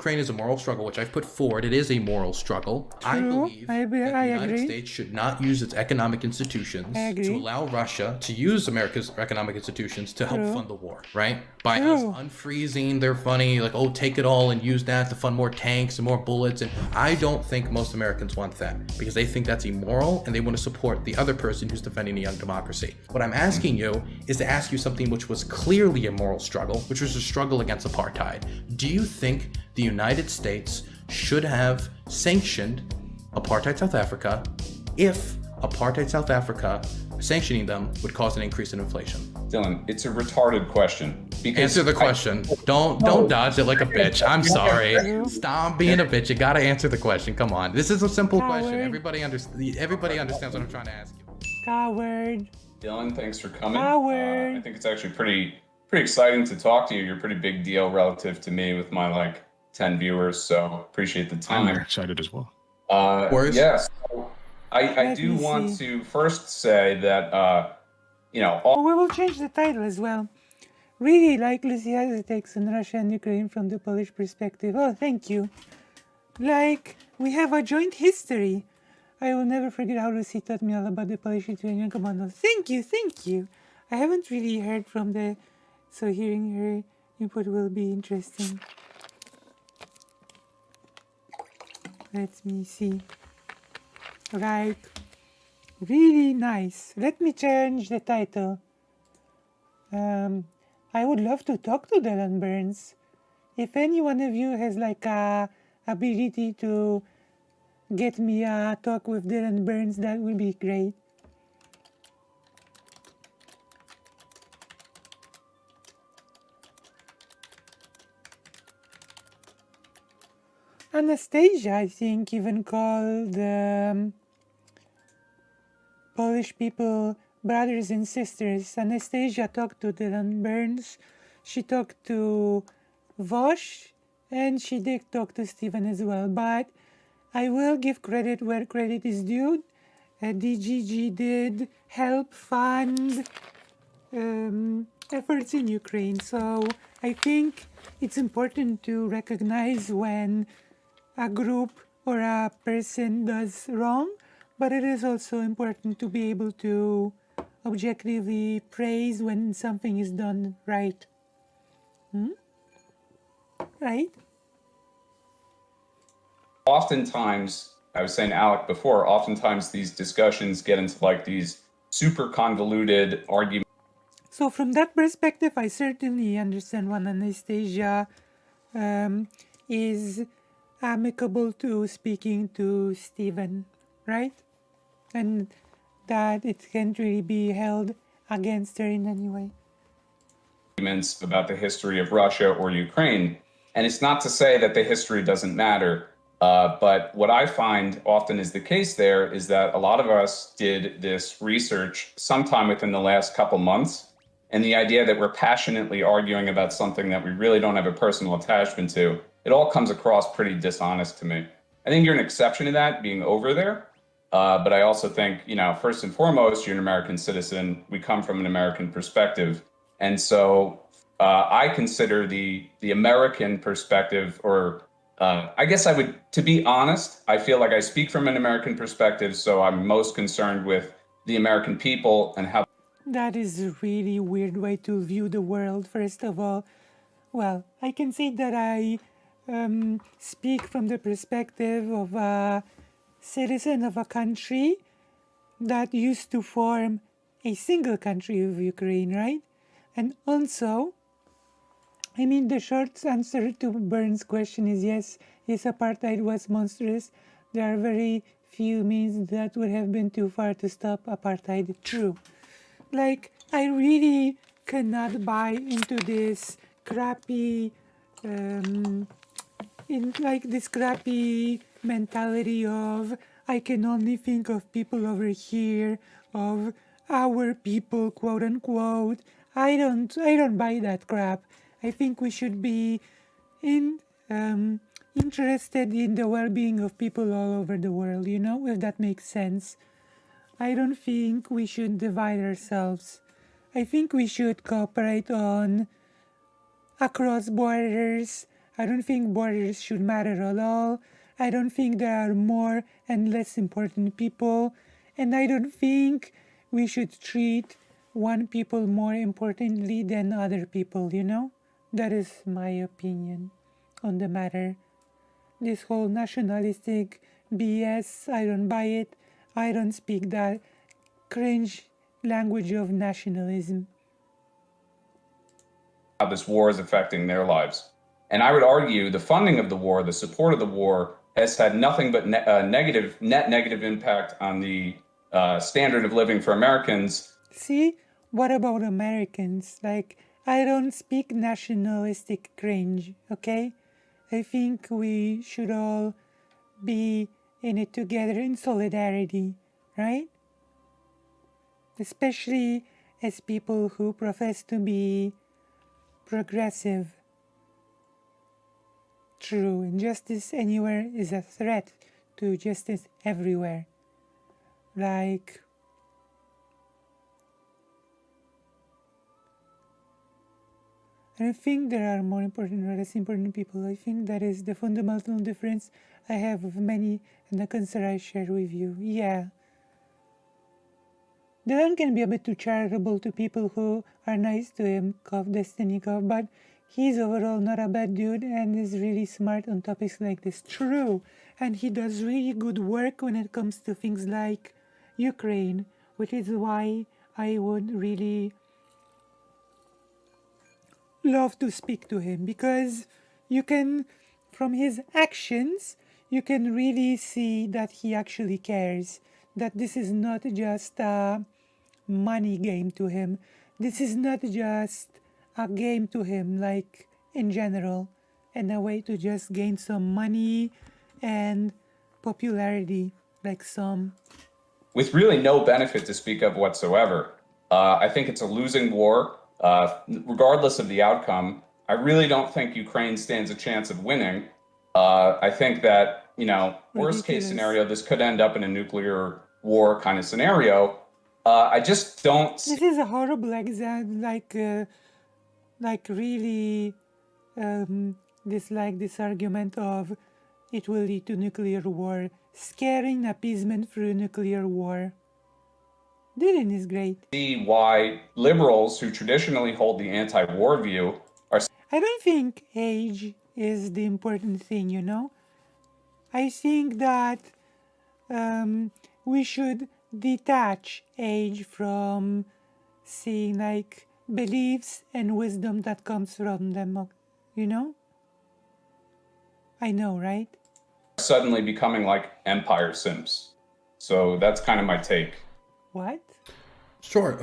Ukraine is a moral struggle, which I've put forward. It is a moral struggle. True. I believe I that the United agree. States should not use its economic institutions to allow Russia to use America's economic institutions to help fund the war, right? By us unfreezing their money, like, oh, take it all and use that to fund more tanks and more bullets. And I don't think most Americans want that because they think that's immoral and they want to support the other person who's defending a young democracy. What I'm asking you is to ask you something which was clearly a moral struggle, which was a struggle against apartheid. Do you think the United States should have sanctioned apartheid South Africa if apartheid South Africa, sanctioning them, would cause an increase in inflation? Dylan, it's a retarded question. Answer the question. Don't dodge it like a bitch. I'm sorry. Stop being a bitch. You gotta answer the question. Come on. This is a simple question. Everybody understands what I'm trying to ask you. Coward. Dylan, thanks for coming. Coward. I think it's actually pretty exciting to talk to you. You're a pretty big deal relative to me with my 10 viewers, so appreciate the time. I'm excited as well. Yes. I do want to first say that, we will change the title as well. Really likely Haze takes on Russia and Ukraine from the Polish perspective. Oh, thank you. We have a joint history. I will never forget how Lucy taught me all about the Polish-Lithuanian commandos. Thank you. I haven't really heard from so hearing her input will be interesting. Let me see. Right. Really nice. Let me change the title. I would love to talk to Dylan Burns. If any one of you has a ability to get me a talk with Dylan Burns, that would be great. Anastasia, I think, even called Polish people brothers and sisters. Anastasia talked to Dylan Burns, she talked to Vosh, and she did talk to Stephen as well. But I will give credit where credit is due. DGG did help fund efforts in Ukraine. So I think it's important to recognize when a group or a person does wrong, but it is also important to be able to objectively praise when something is done right. Right? Oftentimes, I was saying Alec before, oftentimes these discussions get into these super convoluted arguments. So from that perspective, I certainly understand when Anastasia is amicable to speaking to Stephen, right? And that it can't really be held against her in any way. About the history of Russia or Ukraine. And it's not to say that the history doesn't matter, but what I find often is the case there is that a lot of us did this research sometime within the last couple months, and the idea that we're passionately arguing about something that we really don't have a personal attachment to, it all comes across pretty dishonest to me. I think you're an exception to that, being over there. But I also think, first and foremost, you're an American citizen. We come from an American perspective. And so I consider the American perspective, or I guess I would, to be honest, I feel like I speak from an American perspective. So I'm most concerned with the American people and how. That is a really weird way to view the world, first of all. Well, I can say that I speak from the perspective of a citizen of a country that used to form a single country of Ukraine, right? And also, the short answer to Burns' question is yes, apartheid was monstrous. There are very few means that would have been too far to stop apartheid. True. I really cannot buy into this crappy, this crappy mentality of I can only think of people over here, of our people, quote unquote. I don't buy that crap. I think we should be interested in the well-being of people all over the world, if that makes sense. I don't think we should divide ourselves. I think we should cooperate on across borders I don't think borders should matter at all. I don't think there are more and less important people. And I don't think we should treat one people more importantly than other people, you know? That is my opinion on the matter. This whole nationalistic BS, I don't buy it. I don't speak that cringe language of nationalism. How this war is affecting their lives. And I would argue the funding of the war, the support of the war, has had nothing but net negative impact on the standard of living for Americans. See, what about Americans? Like, I don't speak nationalistic cringe, okay? I think we should all be in it together in solidarity, right? Especially as people who profess to be progressive. True, injustice anywhere is a threat to justice everywhere. Like, I don't think there are more important or less important people. I think that is the fundamental difference I have with many and the concern I share with you. Yeah. Dylan can be a bit too charitable to people who are nice to him, cough Destiny cough, but he's overall not a bad dude and is really smart on topics like this. True, and he does really good work when it comes to things like Ukraine, which is why I would really love to speak to him, because you can, from his actions, you can really see that he actually cares, that this is not just a money game to him. This is not just a game to him, like in general, and a way to just gain some money and popularity, like some. With really no benefit to speak of whatsoever. I think it's a losing war, regardless of the outcome. I really don't think Ukraine stands a chance of winning. I think that, you know, worst case scenario, this could end up in a nuclear war kind of scenario. I just don't. This is a horrible example, like really dislike this argument of it will lead to nuclear war, scaring appeasement through nuclear war. Dylan is great. See why liberals who traditionally hold the anti-war view are. I don't think age is the important thing, you know? I think that we should detach age from seeing like beliefs and wisdom that comes from them, you know? I know, right? Suddenly becoming like empire simps. So that's kind of my take. What? Sure.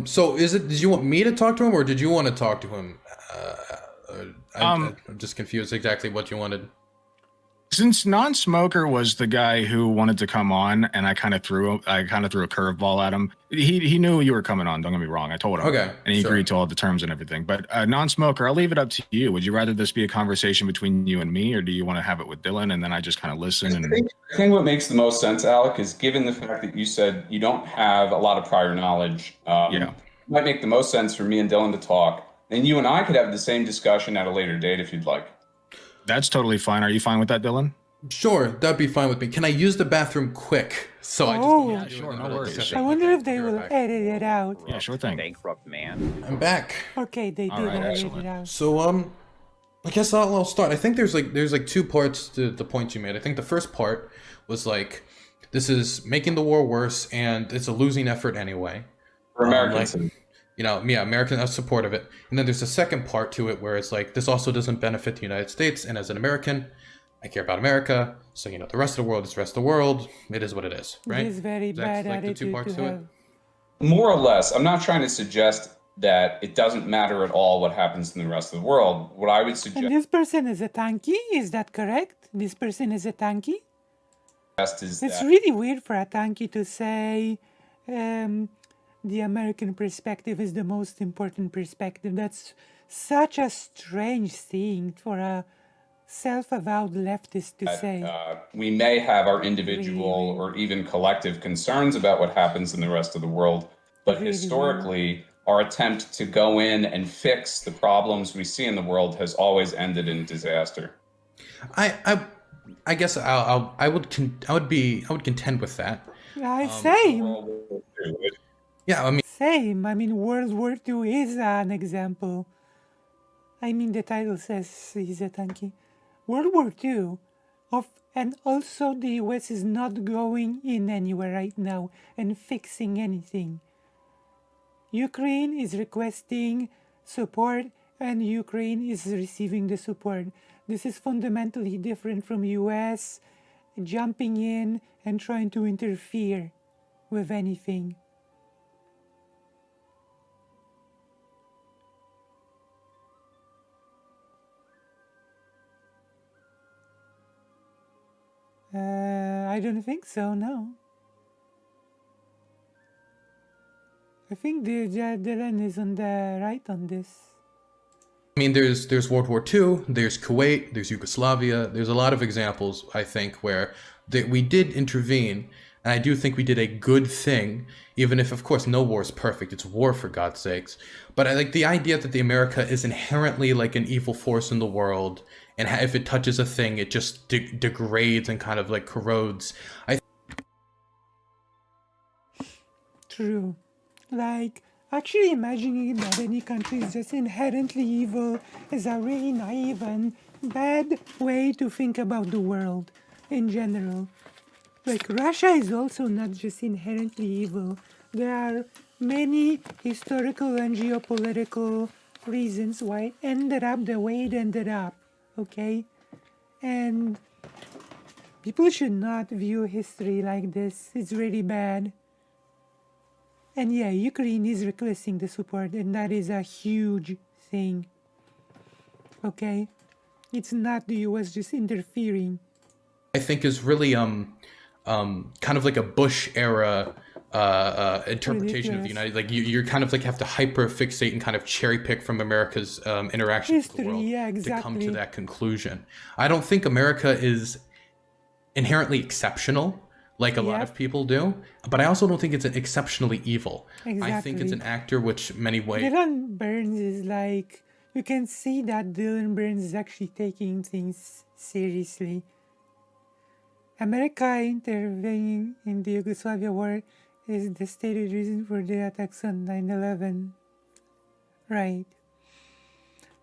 So did you want me to talk to him or did you want to talk to him? I'm just confused exactly what you wanted. Since Non-Smoker was the guy who wanted to come on, and I kind of threw a curveball at him. He knew you were coming on. Don't get me wrong. I told him. Okay. And he agreed to all the terms and everything. But Non-Smoker, I'll leave it up to you. Would you rather this be a conversation between you and me, or do you want to have it with Dylan and then I just kind of listen? I think what makes the most sense, Alec, is given the fact that you said you don't have a lot of prior knowledge. It might make the most sense for me and Dylan to talk, and you and I could have the same discussion at a later date if you'd like. That's totally fine. Are you fine with that, Dylan? Sure, that'd be fine with me. Can I use the bathroom quick? So I just Oh, Sure, no worries. I wonder if they will edit it out. Yeah, sure thing. Bankrupt man. I'm back. Okay, they All did right, edit excellent. it out. So I guess I'll start. I think there's like two parts to the points you made. I think the first part was like this is making the war worse and it's a losing effort anyway. For Americans. Americans are supportive of it. And then there's a second part to it where it's like this also doesn't benefit the United States, and as an American, I care about America. So the rest of the world is the rest of the world. It is what it is, right? It is very bad like the two attitude parts to to it? have. More or less, I'm not trying to suggest that it doesn't matter at all what happens in the rest of the world. What I would suggest And this person is a tankie, is that correct? This person is a tankie? is It's that really weird for a tankie to say the American perspective is the most important perspective. That's such a strange thing for a self-avowed leftist to say. we may have our individual Really? or even collective concerns about what happens in the rest of the world, but Really? historically, our attempt to go in and fix the problems we see in the world has always ended in disaster. I guess I would contend with that. Same. Yeah, I mean, Same. I mean, World War II is an example. I mean, the title says he's a tankie. World War II, and also the US is not going in anywhere right now and fixing anything. Ukraine is requesting support and Ukraine is receiving the support. This is fundamentally different from US jumping in and trying to interfere with anything. I don't think so, no. I think Dylan is on the right on this. I mean, there's World War II, there's Kuwait, there's Yugoslavia. There's a lot of examples, I think, where we did intervene, and I do think we did a good thing, even if, of course, no war is perfect. It's war, for God's sakes. But I like the idea that the America is inherently like an evil force in the world, and if it touches a thing, it just degrades and kind of like corrodes. True. Like, actually imagining that any country is just inherently evil is a really naive and bad way to think about the world in general. Like, Russia is also not just inherently evil. There are many historical and geopolitical reasons why it ended up the way it ended up, okay? And people should not view history like this. It's really bad. And yeah, Ukraine is requesting the support, and that is a huge thing. Okay? It's not the US just interfering. I think is really kind of like a Bush era interpretation of the United. Like you're kind of like have to hyper fixate and kind of cherry pick from America's interactions with the world to come to that conclusion. I don't think America is inherently exceptional, like a lot of people do, but I also don't think it's an exceptionally evil. I think it's an actor which many ways. Dylan Burns is like, you can see that Dylan Burns is actually taking things seriously. America intervening in the Yugoslavia war is the stated reason for the attacks on 9/11. Right.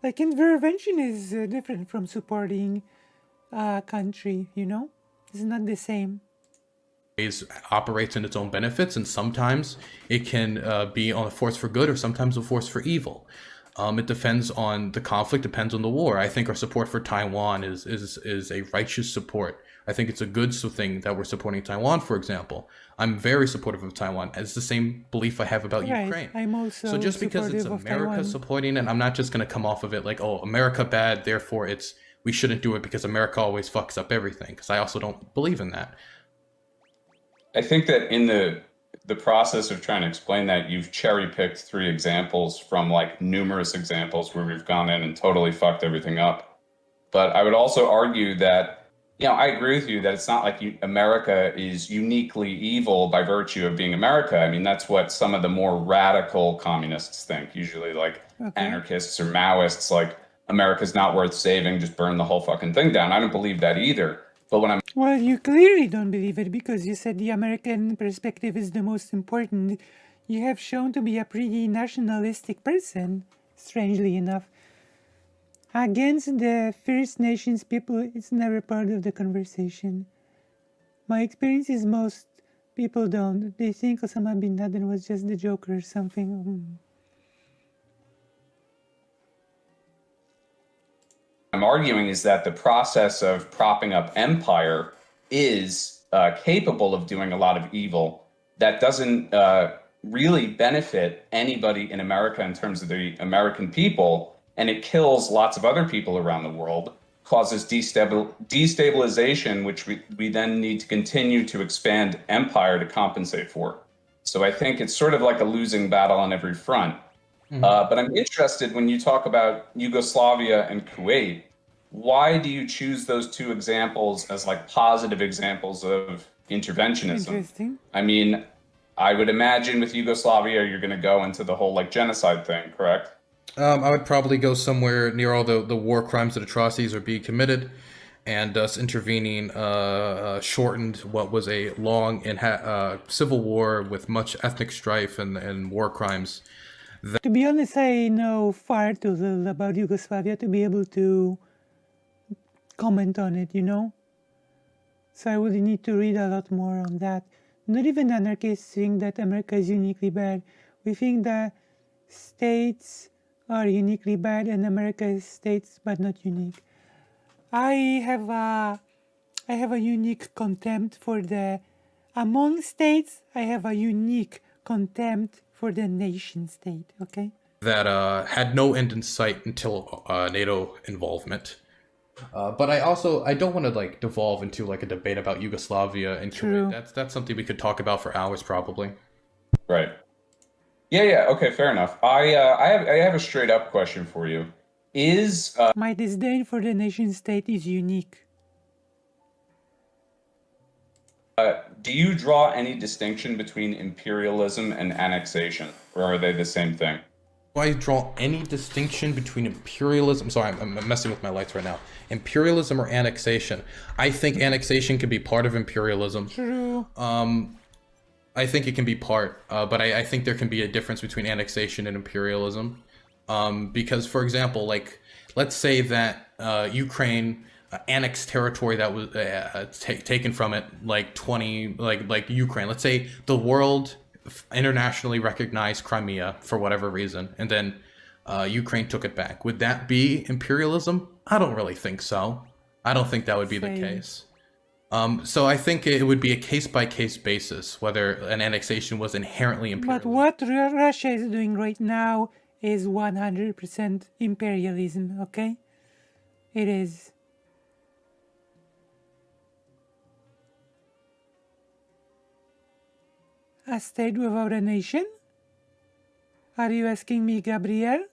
Like, intervention is different from supporting a country, you know? It's not the same. Operates in its own benefits, and sometimes it can be on a force for good or sometimes a force for evil. It depends on the conflict, depends on the war. I think our support for Taiwan is a righteous support. I think it's a good thing that we're supporting Taiwan, for example. I'm very supportive of Taiwan. It's the same belief I have about Ukraine. I'm also so just because it's America supporting it, I'm not just going to come off of it like, oh, America bad, therefore we shouldn't do it because America always fucks up everything, because I also don't believe in that. I think that in the process of trying to explain that, you've cherry-picked 3 examples from like numerous examples where we've gone in and totally fucked everything up. But I would also argue that, you know, I agree with you that it's not like America is uniquely evil by virtue of being America. I mean, that's what some of the more radical communists think, usually like anarchists or Maoists, like America's not worth saving, just burn the whole fucking thing down. I don't believe that either. But when I'm Well, you clearly don't believe it because you said the American perspective is the most important. You have shown to be a pretty nationalistic person, strangely enough. Against the First Nations people, it's never part of the conversation. My experience is most people don't. They think Osama bin Laden was just the Joker or something. I'm arguing is that the process of propping up empire is capable of doing a lot of evil that doesn't really benefit anybody in America in terms of the American people, and it kills lots of other people around the world, causes destabilization, which we then need to continue to expand empire to compensate for. So I think it's sort of like a losing battle on every front. But I'm interested when you talk about Yugoslavia and Kuwait, why do you choose those 2 examples as like positive examples of interventionism? Interesting. I mean, I would imagine with Yugoslavia, you're going to go into the whole like genocide thing, correct? I would probably go somewhere near all the war crimes and atrocities are being committed, and us intervening shortened what was a long and civil war with much ethnic strife and war crimes. To be honest, I know far too little about Yugoslavia to be able to comment on it, you know? So I would need to read a lot more on that. Not even anarchists think that America is uniquely bad. We think that states are uniquely bad and America is states but not unique. I have a unique contempt for among states, I have a unique contempt for the nation state, okay? That had no end in sight until NATO involvement. But I don't want to like devolve into like a debate about Yugoslavia and Kuwait. That's something we could talk about for hours probably. Right. Yeah. Okay, fair enough. I have a straight up question for you. Is my disdain for the nation state is unique. Do you draw any distinction between imperialism and annexation, or are they the same thing? Do I draw any distinction between imperialism? Sorry, I'm messing with my lights right now. Imperialism or annexation? I think annexation can be part of imperialism. True. I think it can be part, but I think there can be a difference between annexation and imperialism. Because, for example, like, let's say that Ukraine annexed territory that was taken from it, like Ukraine. Let's say the world internationally recognized Crimea for whatever reason, and then Ukraine took it back. Would that be imperialism? I don't really think so. I don't think that would be the case. So I think it would be a case-by-case basis whether an annexation was inherently imperial. But what Russia is doing right now is 100% imperialism, okay? It is. A state without a nation? Are you asking me, Gabriel?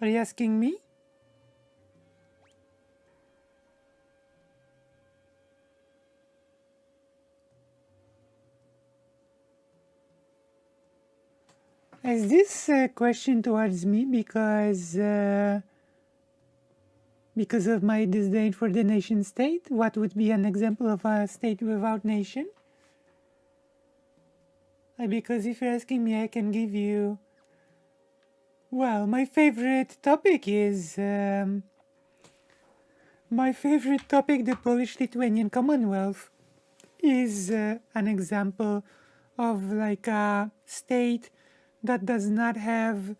Are you asking me? Is this a question towards me because of my disdain for the nation state? What would be an example of a state without nation? Because if you're asking me, I can give you... Well, my favorite topic is... the Polish-Lithuanian Commonwealth, is an example of like a state that does not have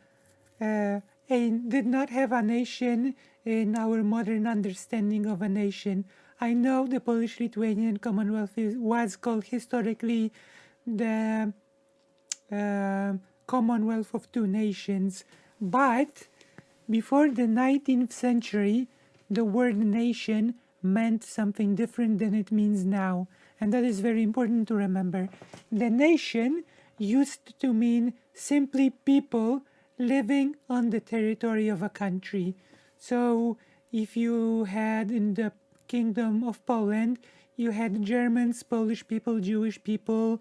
did not have a nation in our modern understanding of a nation. I know the Polish-Lithuanian Commonwealth was called historically the Commonwealth of Two Nations, but before the 19th century, the word nation meant something different than it means now, and that is very important to remember. The nation used to mean simply people living on the territory of a country. So if you had in the Kingdom of Poland, you had Germans, Polish people, Jewish people,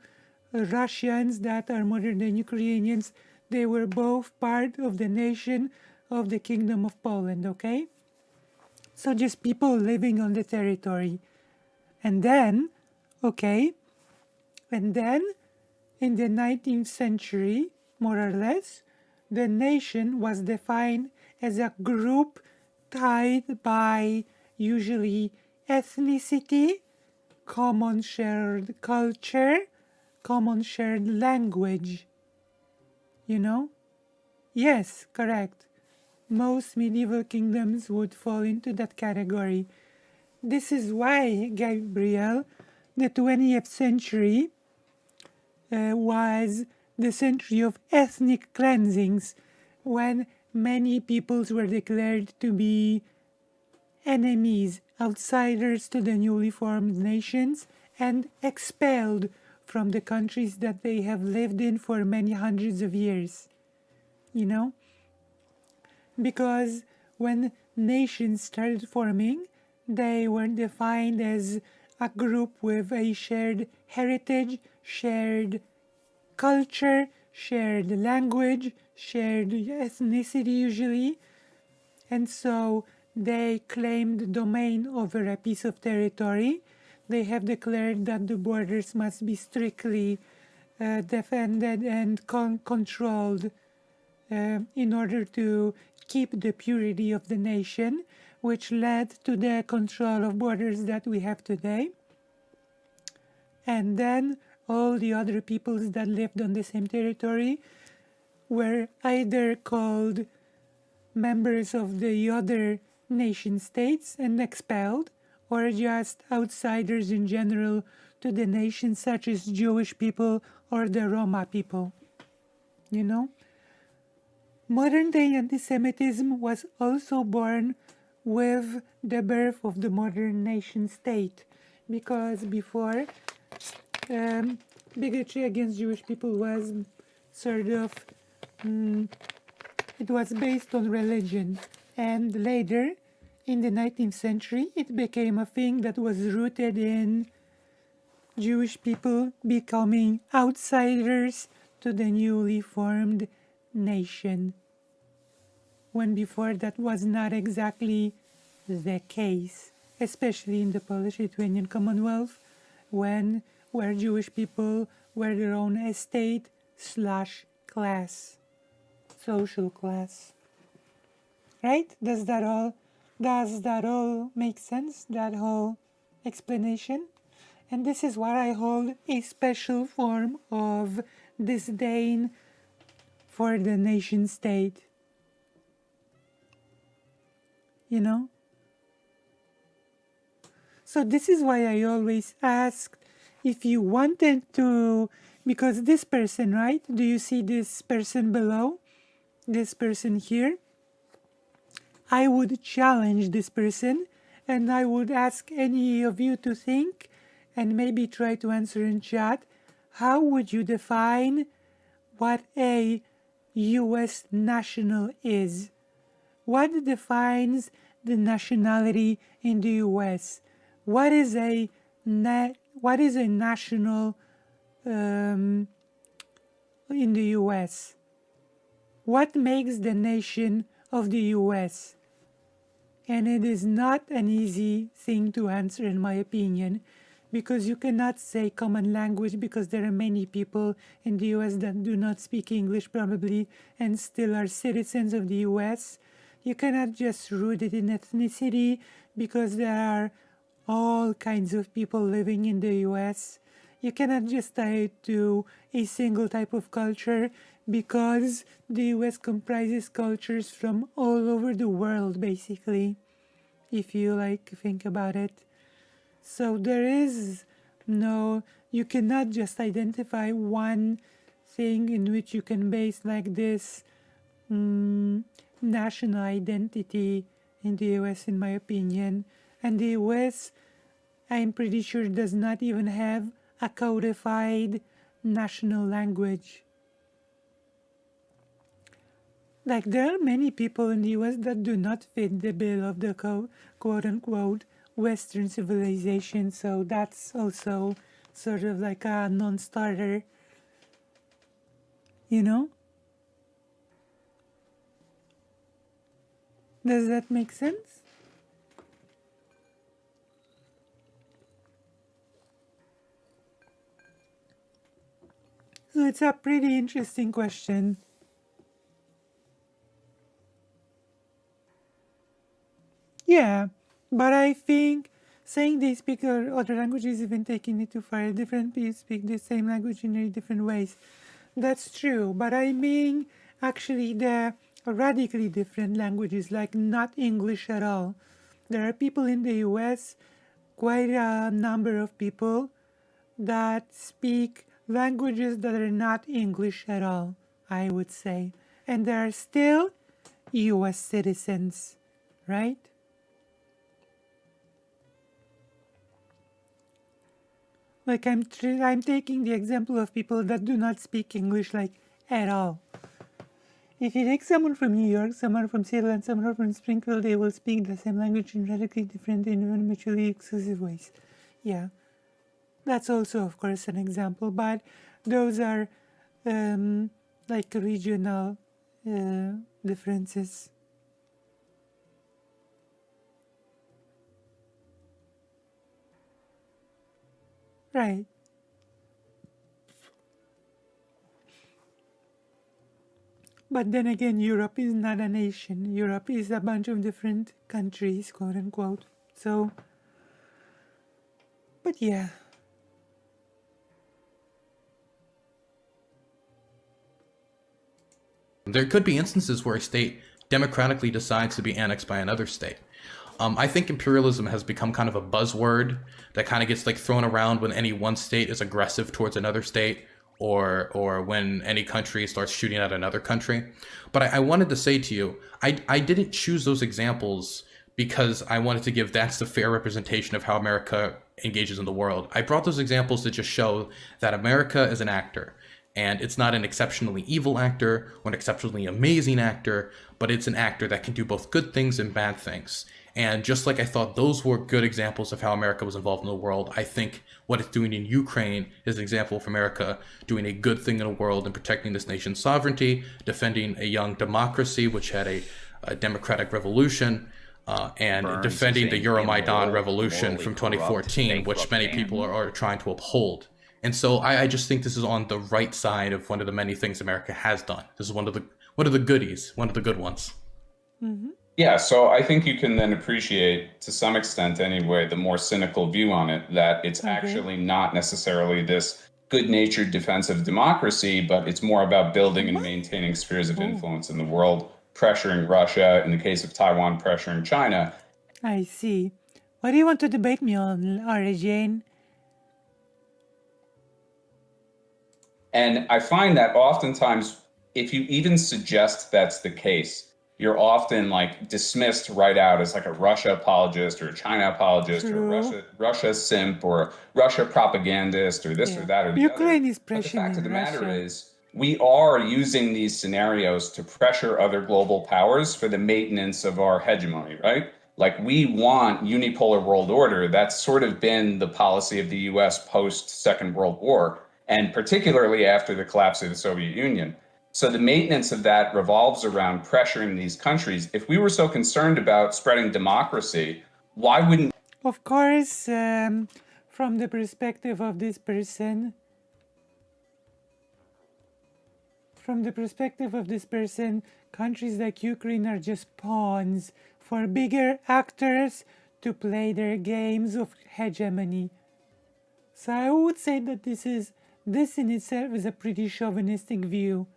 Russians that are modern day Ukrainians. They were both part of the nation of the Kingdom of Poland, okay? So just people living on the territory. And then, in the 19th century, more or less, the nation was defined as a group tied by usually ethnicity, common shared culture, common shared language. You know? Yes, correct. Most medieval kingdoms would fall into that category. This is why, Gabriel, the 20th century was the century of ethnic cleansings, when many peoples were declared to be enemies, outsiders to the newly formed nations, and expelled from the countries that they have lived in for many hundreds of years. You know? Because when nations started forming, they were defined as a group with a shared heritage, shared culture, shared language, shared ethnicity usually, and so they claimed domain over a piece of territory. They have declared that the borders must be strictly defended and controlled in order to keep the purity of the nation, which led to the control of borders that we have today. And then all the other peoples that lived on the same territory were either called members of the other nation states and expelled, or just outsiders in general to the nation, such as Jewish people or the Roma people. You know? Modern day anti-Semitism was also born with the birth of the modern nation state, because before bigotry against Jewish people was sort of it was based on religion, and later in the 19th century it became a thing that was rooted in Jewish people becoming outsiders to the newly formed nation, when before that was not exactly the case, especially in the Polish-Lithuanian Commonwealth, where Jewish people were their own estate / class, social class. Right? Does that all make sense? That whole explanation? And this is what I hold a special form of disdain for the nation state. You know? So this is why I always asked if you wanted to, because this person, right? Do you see this person below? This person here? I would challenge this person, and I would ask any of you to think and maybe try to answer in chat. How would you define what a US national is? What defines the nationality in the US? What is a national in the US? What makes the nation of the US? And it is not an easy thing to answer, in my opinion, because you cannot say common language, because there are many people in the US that do not speak English probably and still are citizens of the US. You cannot just root it in ethnicity, because there are all kinds of people living in the US. You cannot just tie it to a single type of culture, because the US comprises cultures from all over the world, basically, if you think about it. So there is no, you cannot just identify one thing in which you can base this national identity in the US, in my opinion. And the US, I'm pretty sure, does not even have a codified national language. There are many people in the US that do not fit the bill of the quote-unquote Western civilization, so that's also sort of like a non-starter, you know? Does that make sense? So it's a pretty interesting question. Yeah, but I think saying they speak other languages, even taking it too far, different people speak the same language in very different ways. That's true, but I mean actually the radically different languages, like not English at all. There are people in the US, quite a number of people, that speak languages that are not English at all, I would say. And they are still US citizens, right? I'm taking the example of people that do not speak English at all. If you take someone from New York, someone from Seattle, and someone from Springfield, they will speak the same language in radically different and even mutually exclusive ways. yeah, that's also, of course, an example, but those are like regional differences. Right. But then again, Europe is not a nation. Europe is a bunch of different countries, quote unquote. So, but yeah. There could be instances where a state democratically decides to be annexed by another state. I think imperialism has become kind of a buzzword that kind of gets like thrown around when any one state is aggressive towards another state, or when any country starts shooting at another country. But I wanted to say to you, I didn't choose those examples because I wanted to give that's the fair representation of how America engages in the world. I brought those examples to just show that America is an actor. And it's not an exceptionally evil actor or an exceptionally amazing actor, but it's an actor that can do both good things and bad things. And just like I thought those were good examples of how America was involved in the world, I think what it's doing in Ukraine is an example of America doing a good thing in the world and protecting this nation's sovereignty, defending a young democracy which had a democratic revolution, and defending the Euromaidan revolution from 2014, which many people are trying to uphold. And so I just think this is on the right side of one of the many things America has done. This is one of the goodies, one of the good ones. Mm-hmm. Yeah, so I think you can then appreciate, to some extent anyway, the more cynical view on it, that it's actually not necessarily this good-natured defense of democracy, but it's more about building and maintaining spheres of influence in the world, pressuring Russia, in the case of Taiwan, pressuring China. I see. What do you want to debate me on, Jane? And I find that oftentimes, if you even suggest that's the case, you're often like dismissed right out as like a Russia apologist or a China apologist or a Russia simp or a Russia propagandist or this or that or the Ukraine other. is But the fact of the matter Russia. is, we are using these scenarios to pressure other global powers for the maintenance of our hegemony, right? Like we want unipolar world order. That's sort of been the policy of the US post Second World War, and particularly after the collapse of the Soviet Union. So the maintenance of that revolves around pressuring these countries. If we were so concerned about spreading democracy, why wouldn't... Of course, from the perspective of this person, countries like Ukraine are just pawns for bigger actors to play their games of hegemony. So I would say that this in itself is a pretty chauvinistic view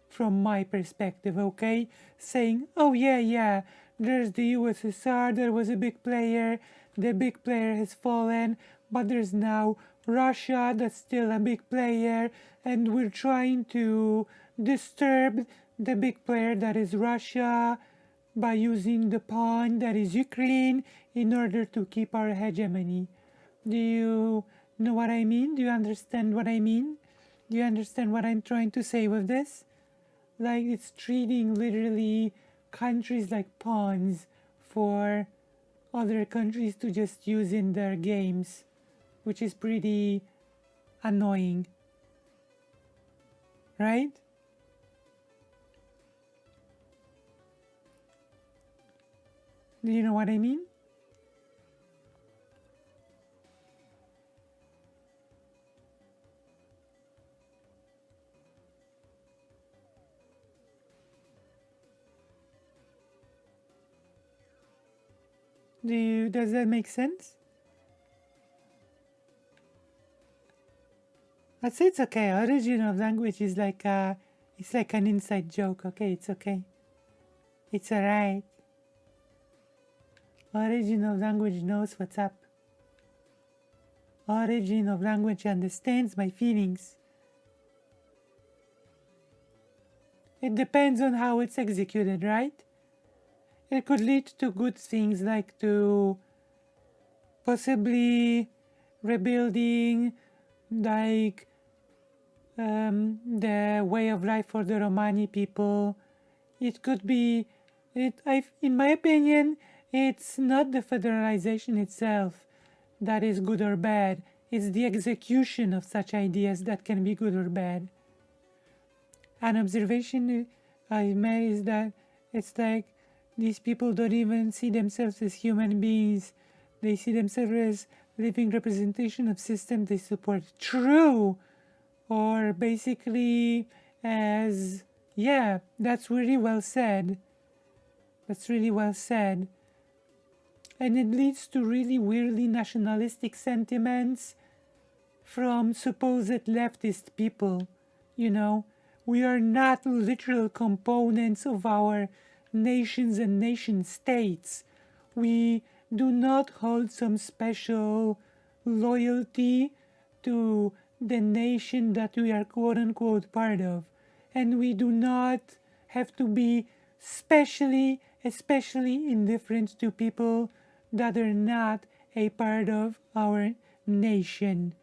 from my perspective, okay? Saying, oh yeah, there's the USSR, there was a big player, the big player has fallen, but there's now Russia that's still a big player, and we're trying to disturb the big player that is Russia by using the pawn that is Ukraine in order to keep our hegemony. Do you know what I mean? Do you understand what I mean? Do you understand what I'm trying to say with this? Like, it's treating literally countries like pawns for other countries to just use in their games, which is pretty annoying, right? Do you know what I mean? Does that make sense? I'd say it's okay. Origin of language is like it's like an inside joke. Okay, it's okay. It's alright. Origin of language knows what's up. Origin of language understands my feelings. It depends on how it's executed, right? It could lead to good things like to possibly rebuilding like the way of life for the Romani people. It could be, in my opinion, it's not the federalization itself that is good or bad. It's the execution of such ideas that can be good or bad. An observation I made is that it's like these people don't even see themselves as human beings. They see themselves as living representation of system they support. True! Or basically as, yeah, that's really well said. That's really well said. And it leads to really weirdly nationalistic sentiments from supposed leftist people. You know, we are not literal components of our nations and nation states. We do not hold some special loyalty to the nation that we are quote unquote part of. And we do not have to be especially indifferent to people that are not a part of our nation.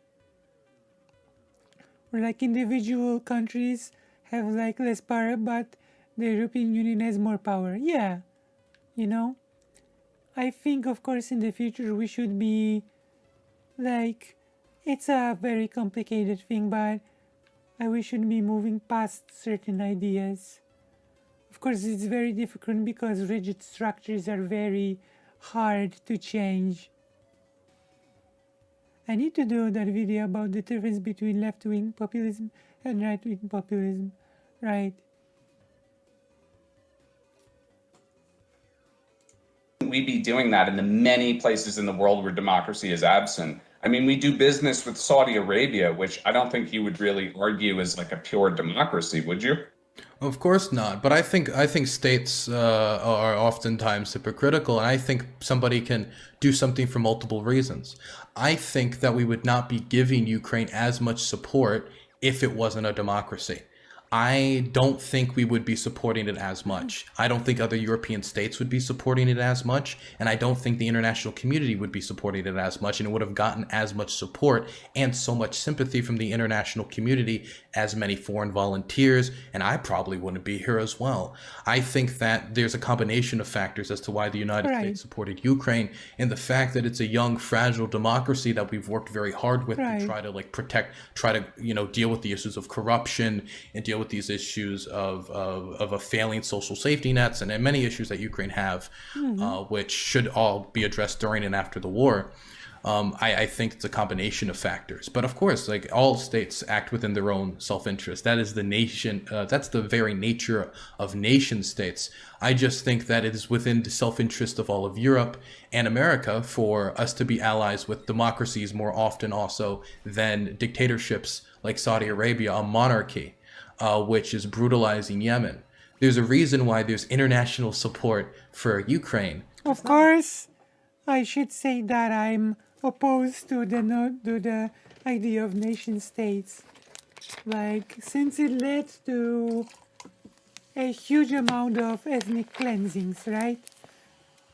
Or like individual countries have like less power, but the European Union has more power. Yeah, you know? I think, of course, in the future we should be like, it's a very complicated thing, but we should be moving past certain ideas. Of course, it's very difficult because rigid structures are very hard to change. I need to do that video about the difference between left-wing populism and right-wing populism, right? We be doing that in the many places in the world where democracy is absent. I mean, we do business with Saudi Arabia, which I don't think you would really argue is like a pure democracy, would you? Of course not, but I think states are oftentimes hypocritical, and I think somebody can do something for multiple reasons. I think that we would not be giving Ukraine as much support if it wasn't a democracy. I don't think we would be supporting it as much. I don't think other European states would be supporting it as much, and I don't think the international community would be supporting it as much, and it would have gotten as much support and so much sympathy from the international community as many foreign volunteers, and I probably wouldn't be here as well. I think that there's a combination of factors as to why the United States supported Ukraine, and the fact that it's a young, fragile democracy that we've worked very hard with to try to like protect, try to, you know, deal with the issues of corruption and deal with these issues of a failing social safety nets and many issues that Ukraine have, which should all be addressed during and after the war. I think it's a combination of factors, but of course, like all states act within their own self-interest. That is the nation. That's the very nature of nation states. I just think that it is within the self-interest of all of Europe and America for us to be allies with democracies more often also than dictatorships like Saudi Arabia, a monarchy, which is brutalizing Yemen. There's a reason why there's international support for Ukraine. Of course, I should say that I'm opposed to the idea of nation states. Like, since it led to a huge amount of ethnic cleansings, right?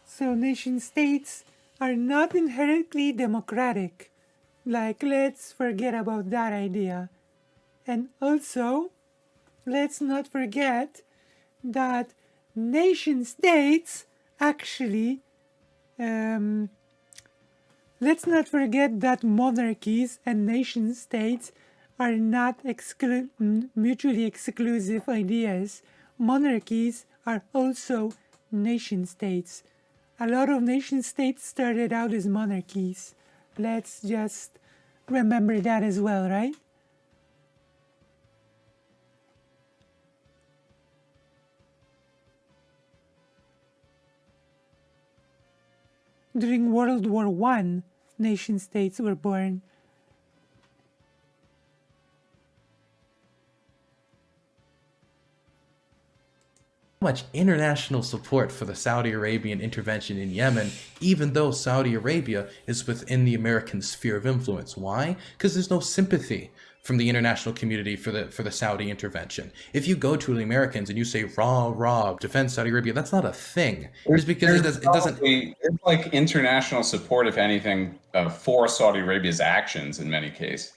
So nation states are not inherently democratic. Like, let's forget about that idea. And also, let's not forget that nation states actually, let's not forget that monarchies and nation states are not mutually exclusive ideas. Monarchies are also nation states. A lot of nation states started out as monarchies. Let's just remember that as well, right? During World War I, nation states were born. Much international support for the Saudi Arabian intervention in Yemen, even though Saudi Arabia is within the American sphere of influence. Why? Because there's no sympathy from the international community for the Saudi intervention. If you go to the Americans and you say rah, defend Saudi Arabia, that's not a thing. Just because it doesn't. There's like international support, if anything, for Saudi Arabia's actions in many cases.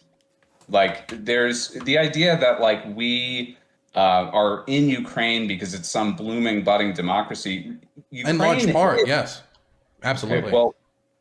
Like there's the idea that like we are in Ukraine because it's some blooming, budding democracy. Ukraine, in large part, yes, absolutely. Okay, well,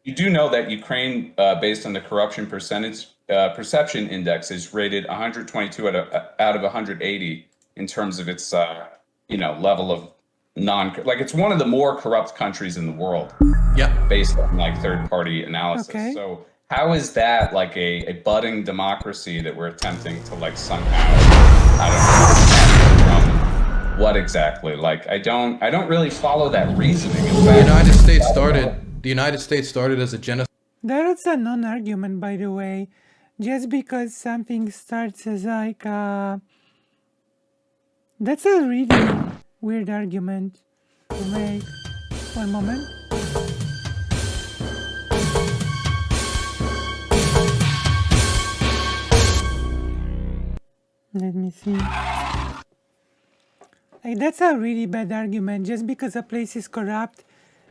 You do know that Ukraine, based on the corruption perception index, is rated 122 out of 180 in terms of its, level of it's one of the more corrupt countries in the world. Yeah. Based on like third-party analysis. Okay. So how is that like a budding democracy that we're attempting to like somehow, I don't know, from what exactly? Like I don't really follow that reasoning. In fact, The United States started as a genocide. That's a non-argument, by the way. Just because something starts as like that's a really weird argument to make. One moment. Let me see. Like, that's a really bad argument. Just because a place is corrupt,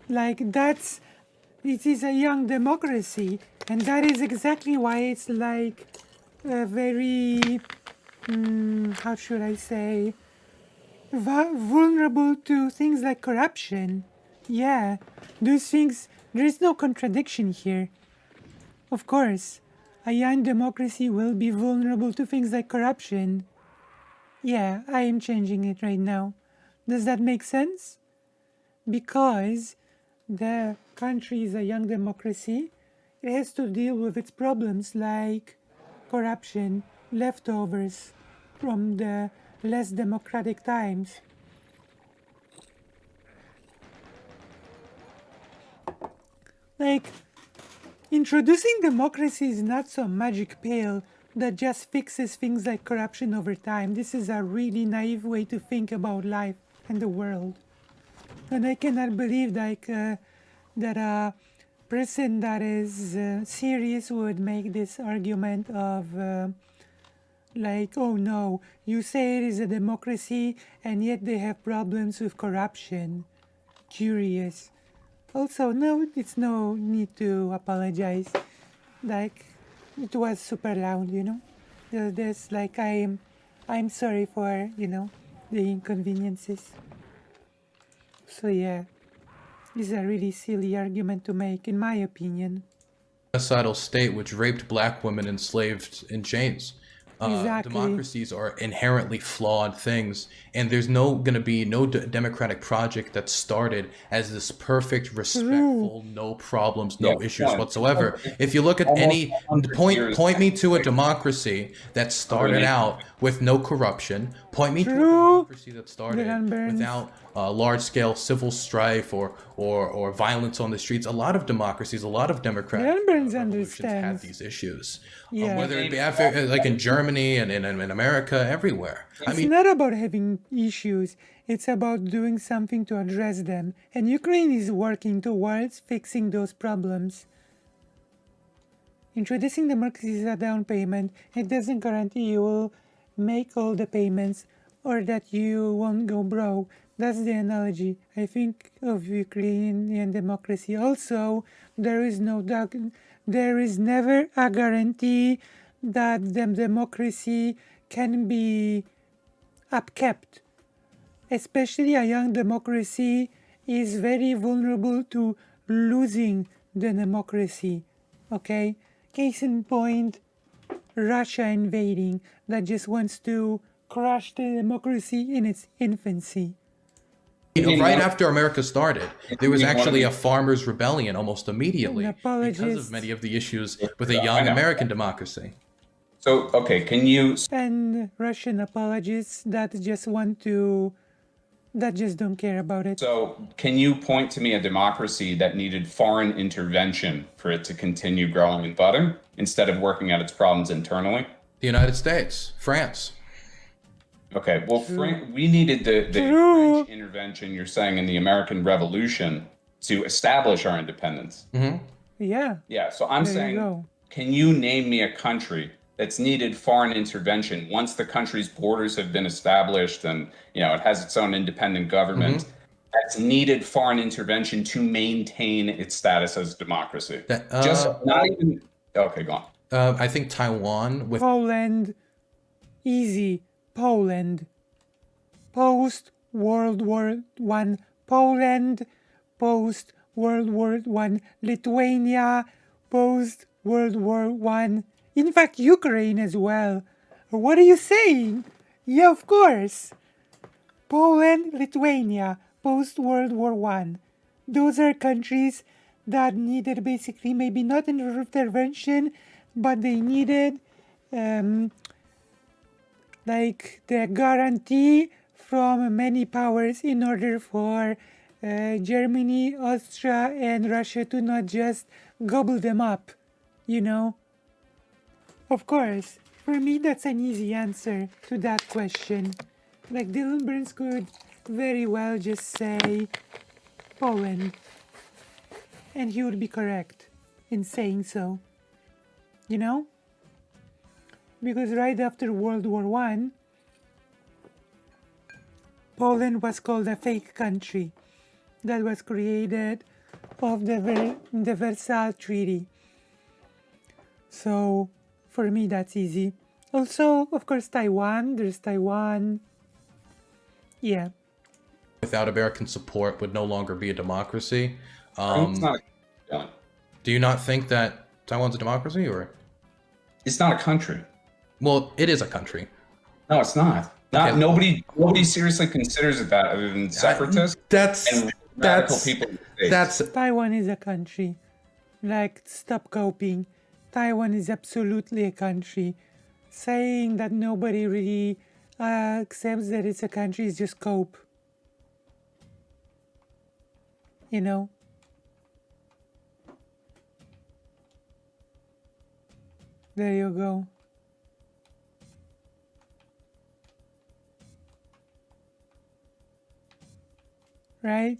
like, it is a young democracy. And that is exactly why it's like very, how should I say, vulnerable to things like corruption. Yeah, those things, there is no contradiction here. Of course, a young democracy will be vulnerable to things like corruption. Yeah, I am changing it right now. Does that make sense? Because the country is a young democracy, it has to deal with its problems like corruption, leftovers from the less democratic times. Like, introducing democracy is not some magic pill that just fixes things like corruption over time. This is a really naive way to think about life and the world. And I cannot believe that a person that is serious would make this argument of oh no, you say it is a democracy and yet they have problems with corruption. Curious. Also, no, it's no need to apologize. Like, it was super loud, you know? There's like, I'm sorry for, the inconveniences. So yeah, this is a really silly argument to make, in my opinion. Genocidal state which raped black women enslaved in chains. Exactly. Democracies are inherently flawed things, and there's gonna be no democratic project that started as this perfect, respectful, no problems, no issues whatsoever. If you look at any point me to a democracy that started out with no corruption. Point me to a democracy that started without large-scale civil strife or violence on the streets. A lot of democracies, a lot of democratic revolutions had these issues. Whether it be like in Germany and in America, everywhere. It's not about having issues. It's about doing something to address them. And Ukraine is working towards fixing those problems. Introducing democracy is a down payment. It doesn't guarantee you will make all the payments or that you won't go broke. That's the analogy, I think, of Ukrainian democracy. Also, there is never a guarantee that the democracy can be upkept. Especially a young democracy is very vulnerable to losing the democracy. Okay? Case in point, Russia invading that just wants to crush the democracy in its infancy. Right after America started, there was actually a farmers' rebellion almost immediately because of many of the issues with a young American democracy. So, okay, can you... And Russian apologists that just don't care about it. So, can you point to me a democracy that needed foreign intervention for it to continue growing and budding instead of working out its problems internally? The United States, France. Okay, well, we needed the French intervention, you're saying, in the American Revolution to establish our independence. Mm-hmm. Yeah. Yeah, so I'm saying, can you name me a country that's needed foreign intervention once the country's borders have been established and, it has its own independent government, that's needed foreign intervention to maintain its status as a democracy? Okay, go on. I think Taiwan with... Poland. Easy. Poland. Post-World War I. Poland. Post World War One, Lithuania post World War One, in fact Ukraine as well. What are you saying? Yeah, of course. Poland, Lithuania post World War One. Those are countries that needed basically maybe not an intervention, but they needed like the guarantee from many powers in order for Germany, Austria, and Russia to not just gobble them up, you know? Of course, for me that's an easy answer to that question. Like Dylan Burns could very well just say Poland, and he would be correct in saying so, you know? Because right after World War One, Poland was called a fake country that was created of the Versailles Treaty. So for me that's easy. Also, of course, Taiwan. There's Taiwan. Yeah. Without American support would no longer be a democracy. It's not Do you not think that Taiwan's a democracy, or? It's not a country. Well, it is a country. No, it's not. Okay. Nobody seriously considers it that other than separatists and radical people in the States. Taiwan is a country. Like, stop coping. Taiwan is absolutely a country. Saying that nobody really accepts that it's a country is just cope. You know? There you go. Right?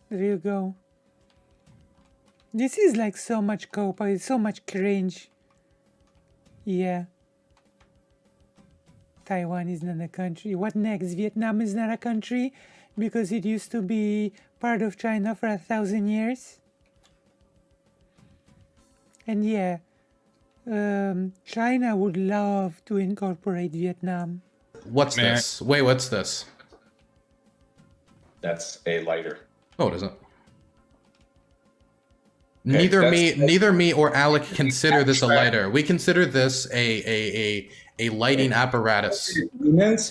There you go. This is like so much cope, it's so much cringe. Yeah. Taiwan is not a country. What next? Vietnam is not a country because it used to be part of China for 1,000 years. And yeah, China would love to incorporate Vietnam. What's this? Wait, what's this? That's a lighter. Oh, it isn't. Okay, Neither me or Alec consider this a lighter. We consider this a lighting apparatus.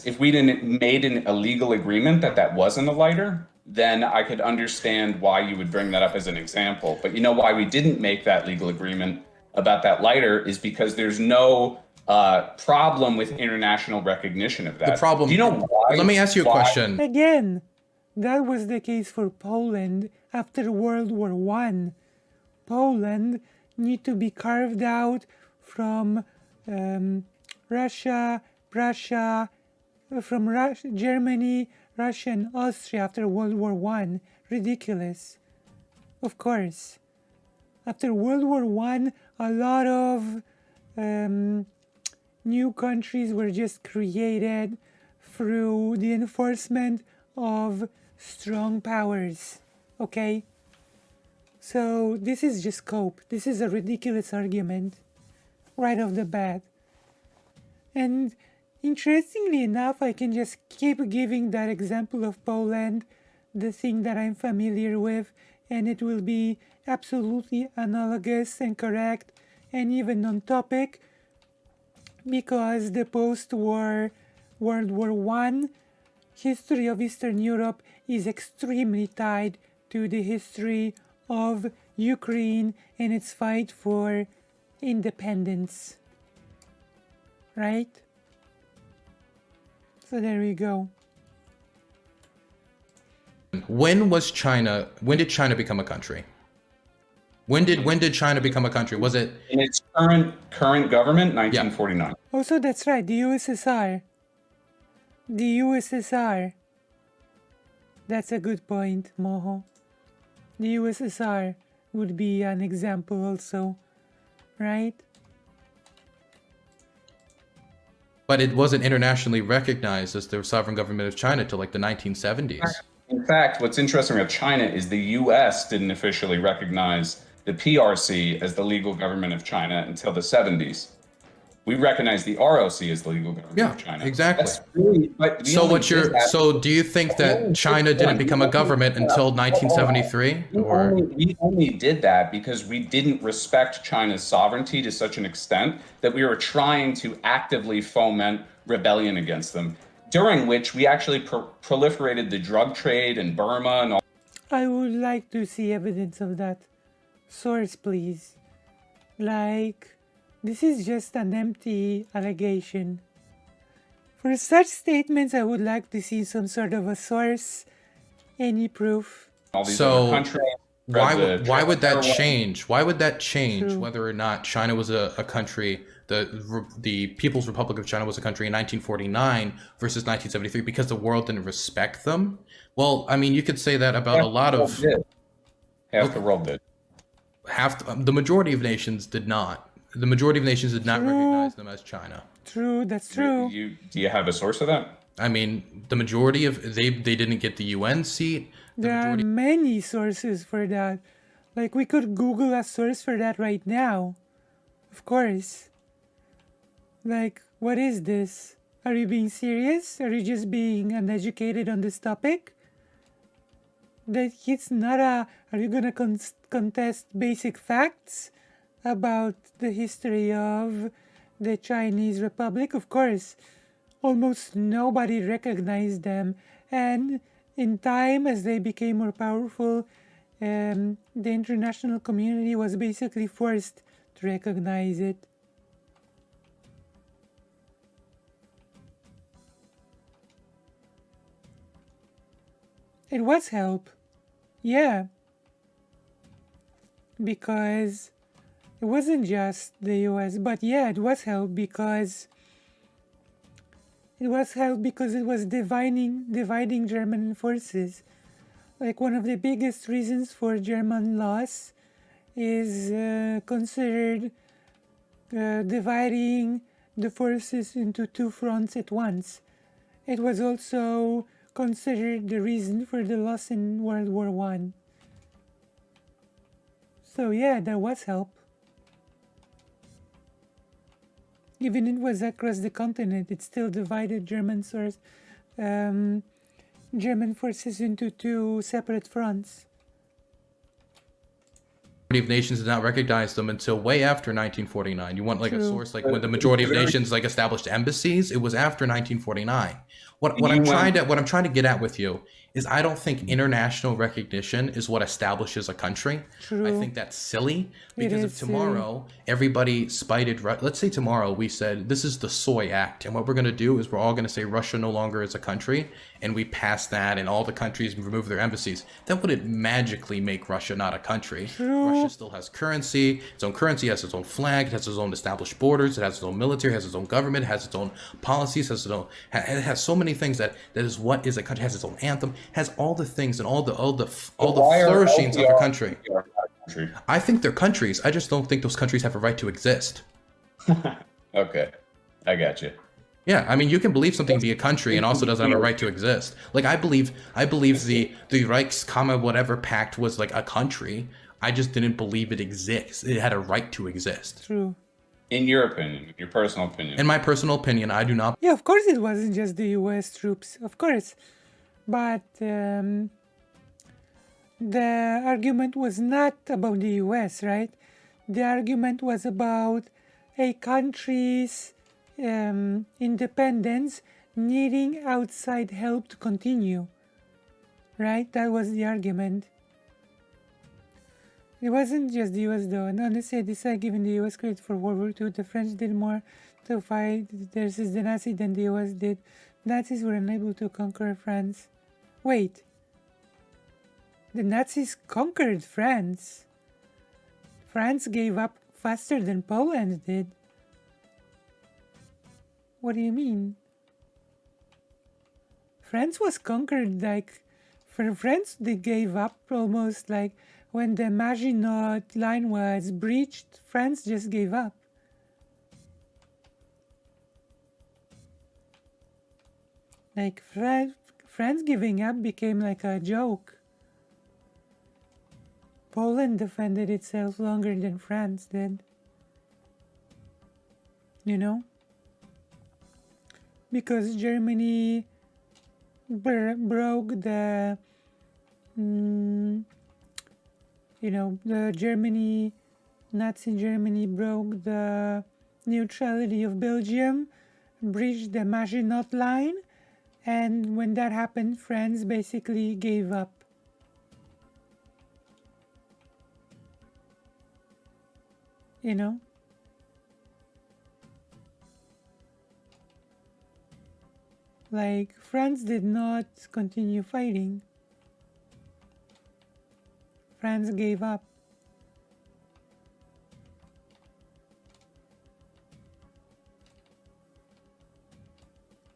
If we didn't made an illegal agreement that wasn't a lighter, then I could understand why you would bring that up as an example. But you know why we didn't make that legal agreement about that lighter is because there's no problem with international recognition of that. The problem. Do you know why? Let me ask you a question. Again, that was the case for Poland after World War One. Poland need to be carved out from Russia, Germany, Russia, and Austria after World War One. Ridiculous. Of course. After World War One, a lot of new countries were just created through the enforcement of strong powers. Okay? So this is just cope. This is a ridiculous argument right off the bat. And interestingly enough, I can just keep giving that example of Poland, the thing that I'm familiar with, and it will be absolutely analogous and correct and even on topic because the post-war World War One history of Eastern Europe is extremely tied to the history of Ukraine and its fight for independence. Right? So there we go. When did China become a country? When did China become a country? Was it in its current government, 1949? Yeah. Also, that's right, the USSR. The USSR. That's a good point, Moho. The USSR would be an example also, right? But it wasn't internationally recognized as the sovereign government of China till like the 1970s. In fact, what's interesting about China is the US didn't officially recognize the PRC as the legal government of China until the 70s. We recognize the ROC as the legal government Yeah, of China. exactly. That's really, but So do you think that China didn't become a government until 1973? We only did that because we didn't respect China's sovereignty to such an extent that we were trying to actively foment rebellion against them, during which we actually proliferated the drug trade in Burma and all. I would like to see evidence of that. Source, please. Like, this is just an empty allegation. For such statements, I would like to see some sort of a source, any proof. All these other countries. Why would that change? Why would that change True. whether or not China was a country, the People's Republic of China was a country in 1949 versus 1973 because the world didn't respect them? Well, I mean, you could say that about a lot of... Half the world did. The majority of nations did not. The majority of nations did not recognize them as China. True, that's true. Do you have a source of that? I mean, the majority of... They didn't get the UN seat. There are many sources for that. Like, we could Google a source for that right now. Of course. Like, what is this? Are you being serious? Are you just being uneducated on this topic? That it's not a... Are you gonna contest basic facts about the history of the Chinese Republic? Of course. Almost nobody recognized them. And in time, as they became more powerful, the international community was basically forced to recognize it. It was help. Yeah. Because it wasn't just the US, but yeah, it was help because it was dividing German forces. Like, one of the biggest reasons for German loss is considered dividing the forces into two fronts at once. It was also considered the reason for the loss in World War I. So yeah, there was help. Even it was across the continent, it still divided German forces into two separate fronts. Of nations did not recognize them until way after 1949. You want like True. a source, like when the majority of nations like established embassies, it was after 1949. What I'm trying to get at with you is I don't think international recognition is what establishes a country. True. I think that's silly because if is tomorrow everybody spited, let's say tomorrow we said this is the Soy Act, and what we're going to do is we're all going to say Russia no longer is a country, and we pass that and all the countries remove their embassies. That wouldn't magically make Russia not a country. True. Russia still has currency, has its own flag, it has its own established borders, it has its own military, has its own government, has its own policies, it has so many things that is what is a country, has its own anthem, has all the things and all the flourishings of a country. I think they're countries. I just don't think those countries have a right to exist. Okay, I got you. Yeah, I mean, you can believe something to be a country and also doesn't have a right to exist. Like, I believe the Reichskammer whatever pact was like a country. I just didn't believe it exists. It had a right to exist. True. In your opinion, your personal opinion. In my personal opinion, I do not. Yeah, of course it wasn't just the US troops, of course. But the argument was not about the US, right? The argument was about a country's independence needing outside help to continue, right? That was the argument. It wasn't just the US though, and honestly, giving the US credit for World War II, the French did more to fight versus the Nazis than the US did. Nazis were unable to conquer France. Wait. The Nazis conquered France. France gave up faster than Poland did. What do you mean? France was conquered, like, for France they gave up almost like when the Maginot Line was breached, France just gave up. Like, France giving up became like a joke. Poland defended itself longer than France did. you know, because Germany broke the, Nazi Germany broke the neutrality of Belgium, breached the Maginot Line, and when that happened, France basically gave up. You know? Like, France did not continue fighting. France gave up.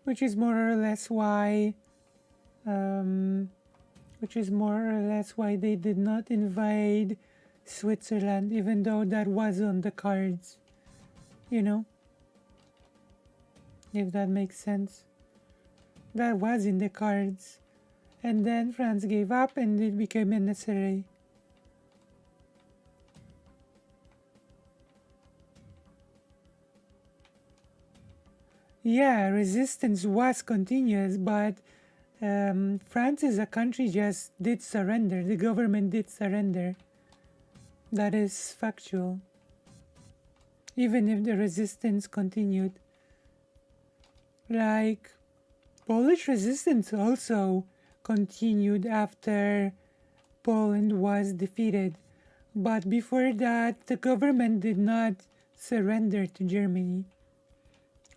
Which is more or less why they did not invade Switzerland, even though that was on the cards, you know, if that makes sense. That was in the cards, and then France gave up and it became unnecessary. Yeah, resistance was continuous, but France as a country just did surrender. The government did surrender. That is factual. Even if the resistance continued. Like, Polish resistance also continued after Poland was defeated. But before that, the government did not surrender to Germany.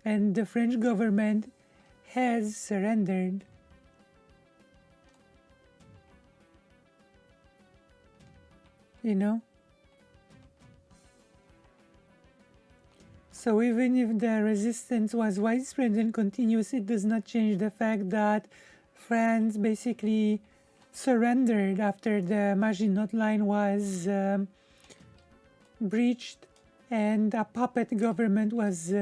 And the French government has surrendered. You know? So even if the resistance was widespread and continuous, it does not change the fact that France basically surrendered after the Maginot Line was breached and a puppet government was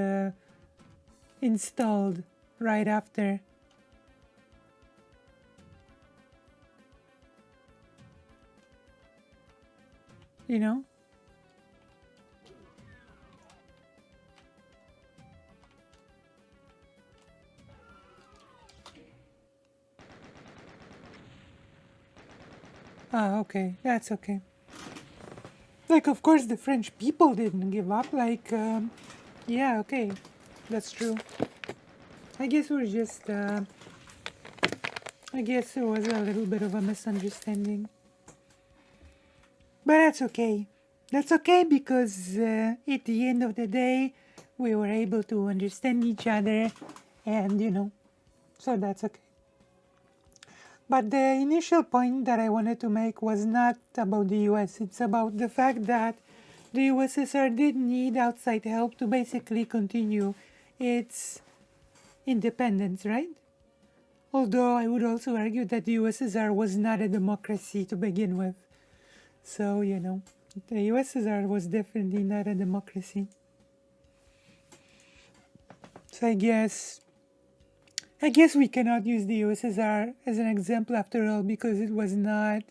installed right after. You know? Ah, okay, that's okay. Like, of course, the French people didn't give up. Like, yeah, okay, that's true. I guess we're just, I guess there was a little bit of a misunderstanding. But that's okay. That's okay because at the end of the day, we were able to understand each other and, you know, so that's okay. But the initial point that I wanted to make was not about the US. It's about the fact that the USSR did need outside help to basically continue its independence, right? Although I would also argue that the USSR was not a democracy to begin with. So, you know, the USSR was definitely not a democracy. So I guess we cannot use the USSR as an example after all because it was not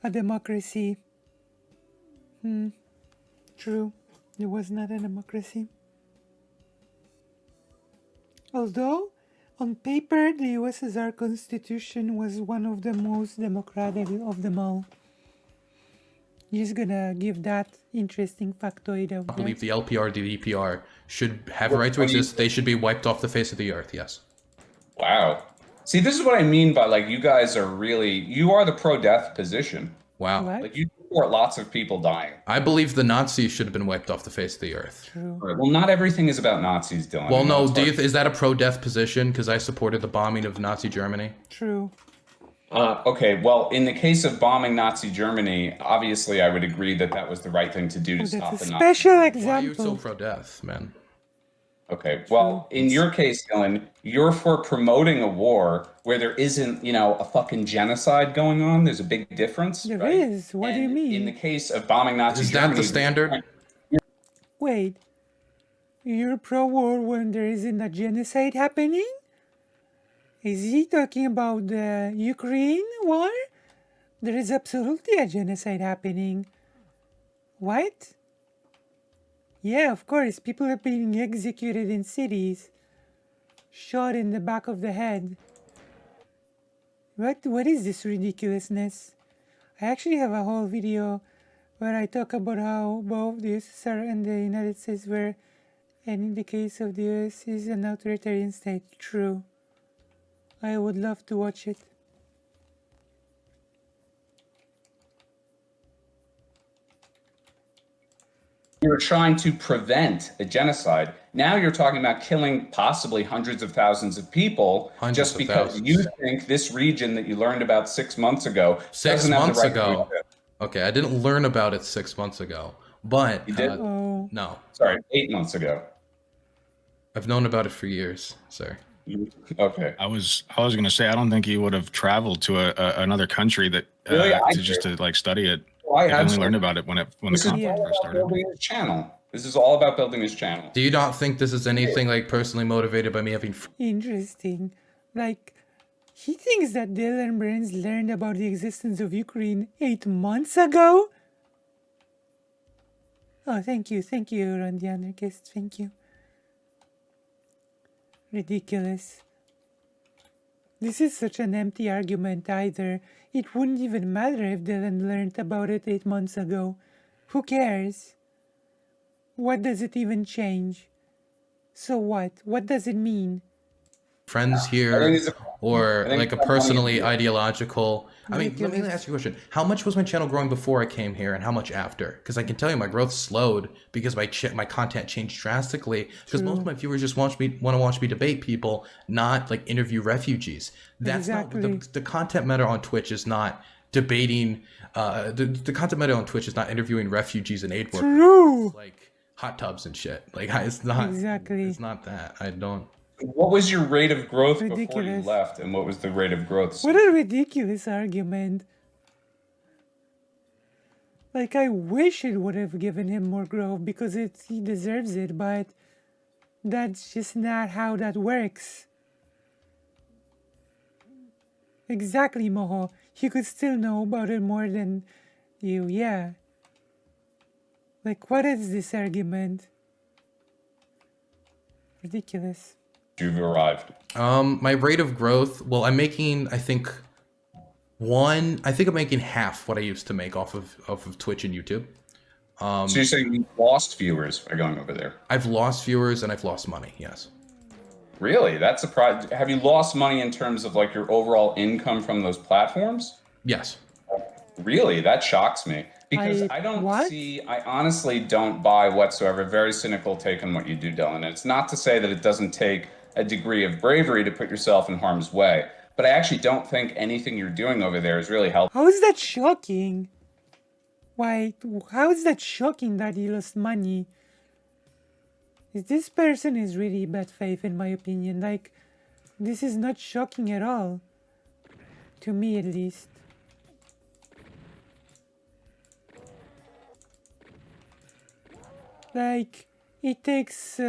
a democracy. True, it was not a democracy. Although, on paper, the USSR constitution was one of the most democratic of them all. Just gonna give that interesting factoid out there. I believe the LPR, the DPR should have a right to exist. They should be wiped off the face of the earth, yes. Wow. See, this is what I mean by, like, you guys are really, you are the pro-death position. Wow. What? Like, you support lots of people dying. I believe the Nazis should have been wiped off the face of the earth. True. All right, well, not everything is about Nazis, Dylan. Well, no, is that a pro-death position? Because I supported the bombing of Nazi Germany. True. Okay, well, in the case of bombing Nazi Germany, obviously I would agree that that was the right thing to do to stop That's the a Nazis. special Why are you example. so pro-death, man? Okay, well, in your case, Dylan, you're for promoting a war where there isn't, you know, a fucking genocide going on. There's a big difference. There right? is. What do you And mean? In the case of bombing Nazi Is Germany, that the standard? Wait, you're pro-war when there isn't a genocide happening? Is he talking about the Ukraine war? There is absolutely a genocide happening. What? Yeah, of course, people are being executed in cities. Shot in the back of the head. What is this ridiculousness? I actually have a whole video where I talk about how both the USSR and the United States were, and in the case of the US, is an authoritarian state. True. I would love to watch it. You're trying to prevent a genocide. Now you're talking about killing possibly hundreds of thousands of people just because you think this region that you learned about 6 months ago doesn't have the right to exist. Okay, I didn't learn about it 6 months ago, but you did? No. Sorry, 8 months ago. I've known about it for years, sir. Okay. I was gonna say I don't think he would have traveled to another country that Really? to like study it. Well, I only learned about it when the conflict first started. Building his channel. This is all about building his channel. Do you not think this is anything like personally motivated by me having? Interesting. Like, he thinks that Dylan Burns learned about the existence of Ukraine 8 months ago? Oh, thank you, Ron the Anarchist, thank you. Ridiculous. This is such an empty argument either. It wouldn't even matter if Dylan learned about it 8 months ago. Who cares? What does it even change? So what? What does it mean? Friends here, or like a personally ideological. I mean, let me ask you a question. How much was my channel growing before I came here, and how much after? Because I can tell you my growth slowed because my content changed drastically. Because most of my viewers just want to watch me debate people, not like interview refugees. That's not the content meta on Twitch is not debating. The content meta on Twitch is not interviewing refugees and aid workers. True. It's like hot tubs and shit. Like it's not exactly. It's not that. I don't. What was your rate of growth before you left, and what was the rate of growth? What a ridiculous argument. Like, I wish it would have given him more growth because he deserves it, but that's just not how that works. Exactly, Moho. He could still know about it more than you, yeah. Like, what is this argument? Ridiculous. You've arrived. My rate of growth. Well, I'm making. I think I'm making half what I used to make off of Twitch and YouTube. So you're saying you lost viewers by going over there? I've lost viewers and I've lost money. Yes. Really? That's surprising. Have you lost money in terms of like your overall income from those platforms? Yes. Really? That shocks me. Because I honestly don't buy whatsoever. Very cynical take on what you do, Dylan. And it's not to say that it doesn't take a degree of bravery to put yourself in harm's way. But I actually don't think anything you're doing over there is really helpful. How is that shocking? Why, how is that shocking that he lost money? This person is really bad faith in my opinion. Like, this is not shocking at all. To me at least. Like, it takes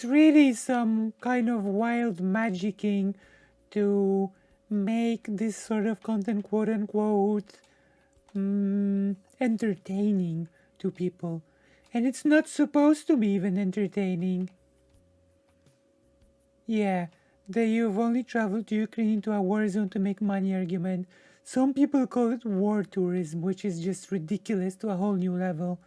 really some kind of wild magicking to make this sort of content, quote unquote, entertaining to people. And it's not supposed to be even entertaining. Yeah, the you've only traveled to Ukraine to a war zone to make money argument. Some people call it war tourism, which is just ridiculous to a whole new level.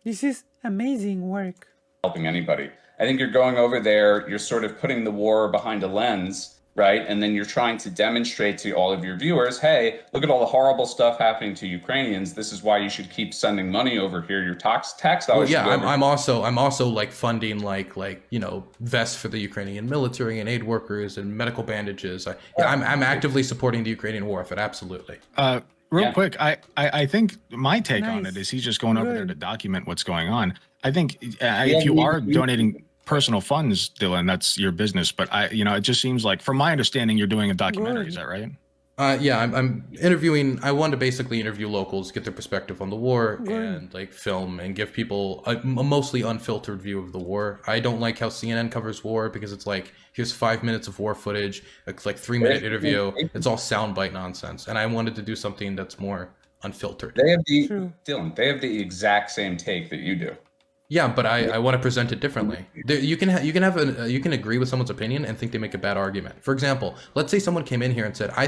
This is amazing work. Helping anybody. I think you're going over there, you're sort of putting the war behind a lens, right? And then you're trying to demonstrate to all of your viewers, hey, look at all the horrible stuff happening to Ukrainians. This is why you should keep sending money over here. Your tax dollars. Well, yeah, I'm also like funding like vests for the Ukrainian military and aid workers and medical bandages. I'm actively supporting the Ukrainian war effort. Absolutely. Real quick, I think my take on it is he's just going over there to document what's going on. I think if you are donating personal funds, Dylan, that's your business. But it just seems like, from my understanding, you're doing a documentary. Is that right? Yeah, I'm interviewing. I want to basically interview locals, get their perspective on the war, and like film and give people a mostly unfiltered view of the war. I don't like how CNN covers war because it's like, here's 5 minutes of war footage, it's like 3-minute interview. It's all soundbite nonsense, and I wanted to do something that's more unfiltered. They have True. Dylan, they have the exact same take that you do. Yeah, but I want to present it differently. You can agree with someone's opinion and think they make a bad argument. For example, let's say someone came in here and said, I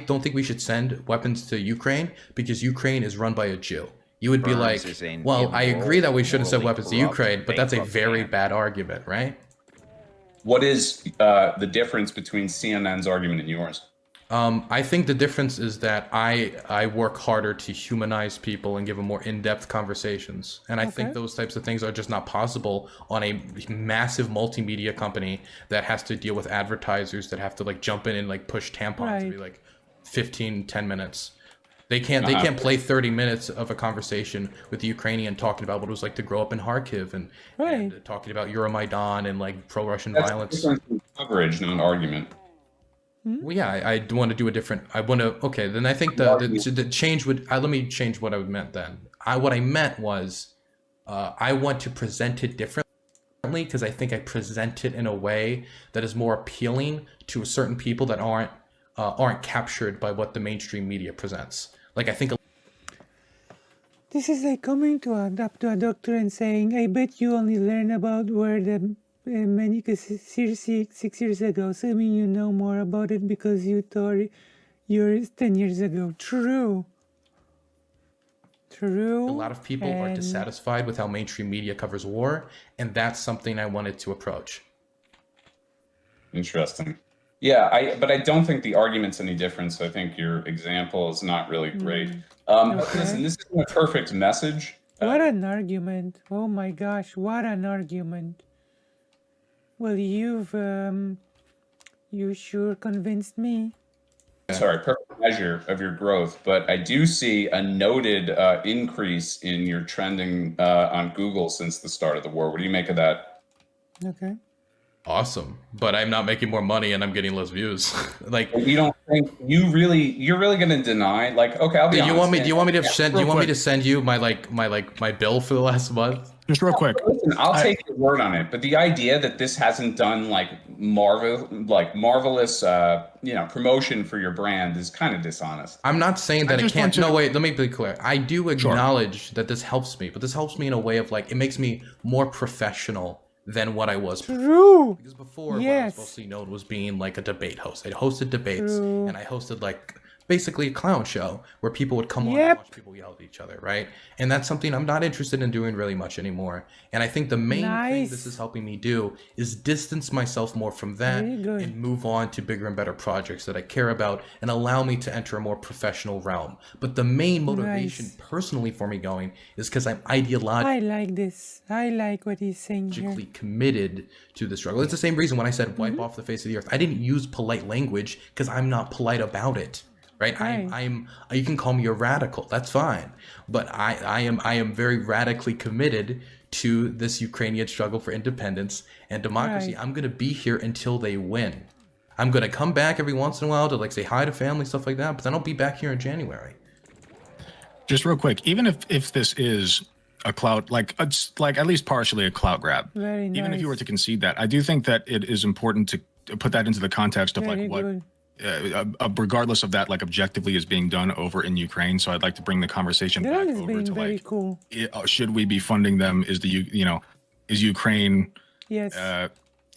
don't think we should send weapons to Ukraine because Ukraine is run by a Jew. You would be like, well, I agree that we shouldn't send weapons to Ukraine, but that's a very bad argument, right? What is the difference between CNN's argument and yours? I think the difference is that I work harder to humanize people and give them more in-depth conversations. And I think those types of things are just not possible on a massive multimedia company that has to deal with advertisers that have to like jump in and like push tampons to be like 10 minutes. They can't play 30 minutes of a conversation with the Ukrainian talking about what it was like to grow up in Kharkiv and talking about Euromaidan and like pro-Russian violence. Coverage, not argument. Well, yeah, I want to do a different. I want to. Okay, then I think the change would. Let me change what I meant then. What I meant was, I want to present it differently because I think I present it in a way that is more appealing to certain people that aren't captured by what the mainstream media presents. Like I think. This is like coming up to a doctor and saying, "I bet you only learn about where the." Many 6 years ago, assuming you know more about it because you thought yours 10 years ago. True. A lot of people are dissatisfied with how mainstream media covers war, and that's something I wanted to approach. Interesting. Yeah, but I don't think the argument's any different. So I think your example is not really great. Listen, this isn't a perfect message. What an argument! Oh my gosh, what an argument! Well, you sure convinced me. Sorry, perfect measure of your growth, but I do see a noted increase in your trending on Google since the start of the war. What do you make of that? Okay. Awesome, but I'm not making more money and I'm getting less views. Like you don't think you're really going to deny? Like, okay, I'll be honest. Do you want me to send you my bill for the last month? Just real quick. Listen, I'll take your word on it, but the idea that this hasn't done marvelous promotion for your brand is kind of dishonest. I'm not saying that it can't. No, wait, let me be clear. I do acknowledge that this helps me, but this helps me in a way of like it makes me more professional than what I was before. Because before what I was mostly known was being like a debate host. I hosted debates and I hosted like basically a clown show where people would come on and watch people yell at each other, right? And that's something I'm not interested in doing really much anymore. And I think the main thing this is helping me do is distance myself more from that and move on to bigger and better projects that I care about and allow me to enter a more professional realm. But the main motivation personally for me going is because I'm ideologically I like this. I like what he's saying here. Committed to the struggle. It's the same reason when I said wipe off the face of the earth. I didn't use polite language because I'm not polite about it. Right? I'm you can call me a radical, that's fine. But I am very radically committed to this Ukrainian struggle for independence and democracy. I'm gonna be here until they win. I'm gonna come back every once in a while to like say hi to family, stuff like that, but then I'll be back here in January. Just real quick, even if this is a clout, like it's like at least partially a clout grab. Even if you were to concede that, I do think that it is important to put that into the context of like what regardless of that, like objectively is being done over in Ukraine. So I'd like to bring the conversation back over to like, should we be funding them? Is is Ukraine? Yes.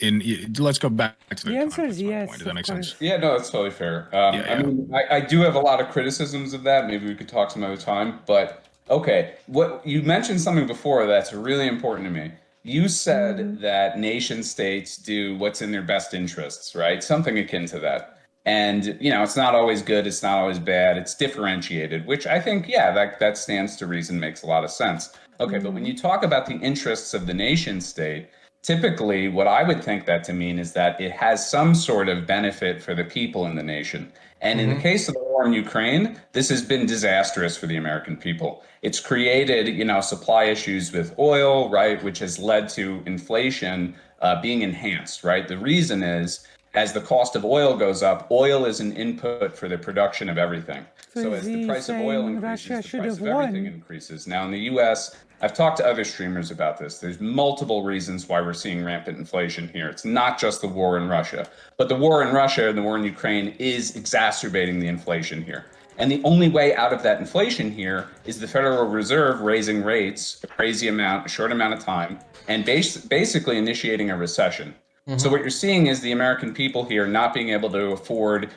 Let's go back to the answer is yes. Does that make sense? Yeah, no, that's totally fair. I mean, I do have a lot of criticisms of that. Maybe we could talk some other time. But okay, what you mentioned something before that's really important to me. You said that nation states do what's in their best interests, right? Something akin to that. And, it's not always good. It's not always bad. It's differentiated, which I think, that stands to reason, makes a lot of sense. Okay, but when you talk about the interests of the nation state, typically what I would think that to mean is that it has some sort of benefit for the people in the nation. And in the case of the war in Ukraine, this has been disastrous for the American people. It's created, supply issues with oil, right, which has led to inflation being enhanced, right? The reason is, as the cost of oil goes up, oil is an input for the production of everything. So as the price of oil increases, the price of everything increases. Now in the US, I've talked to other streamers about this. There's multiple reasons why we're seeing rampant inflation here. It's not just the war in Russia, but the war in Russia and the war in Ukraine is exacerbating the inflation here. And the only way out of that inflation here is the Federal Reserve raising rates a crazy amount, a short amount of time, and basically initiating a recession. So what you're seeing is the American people here not being able to afford,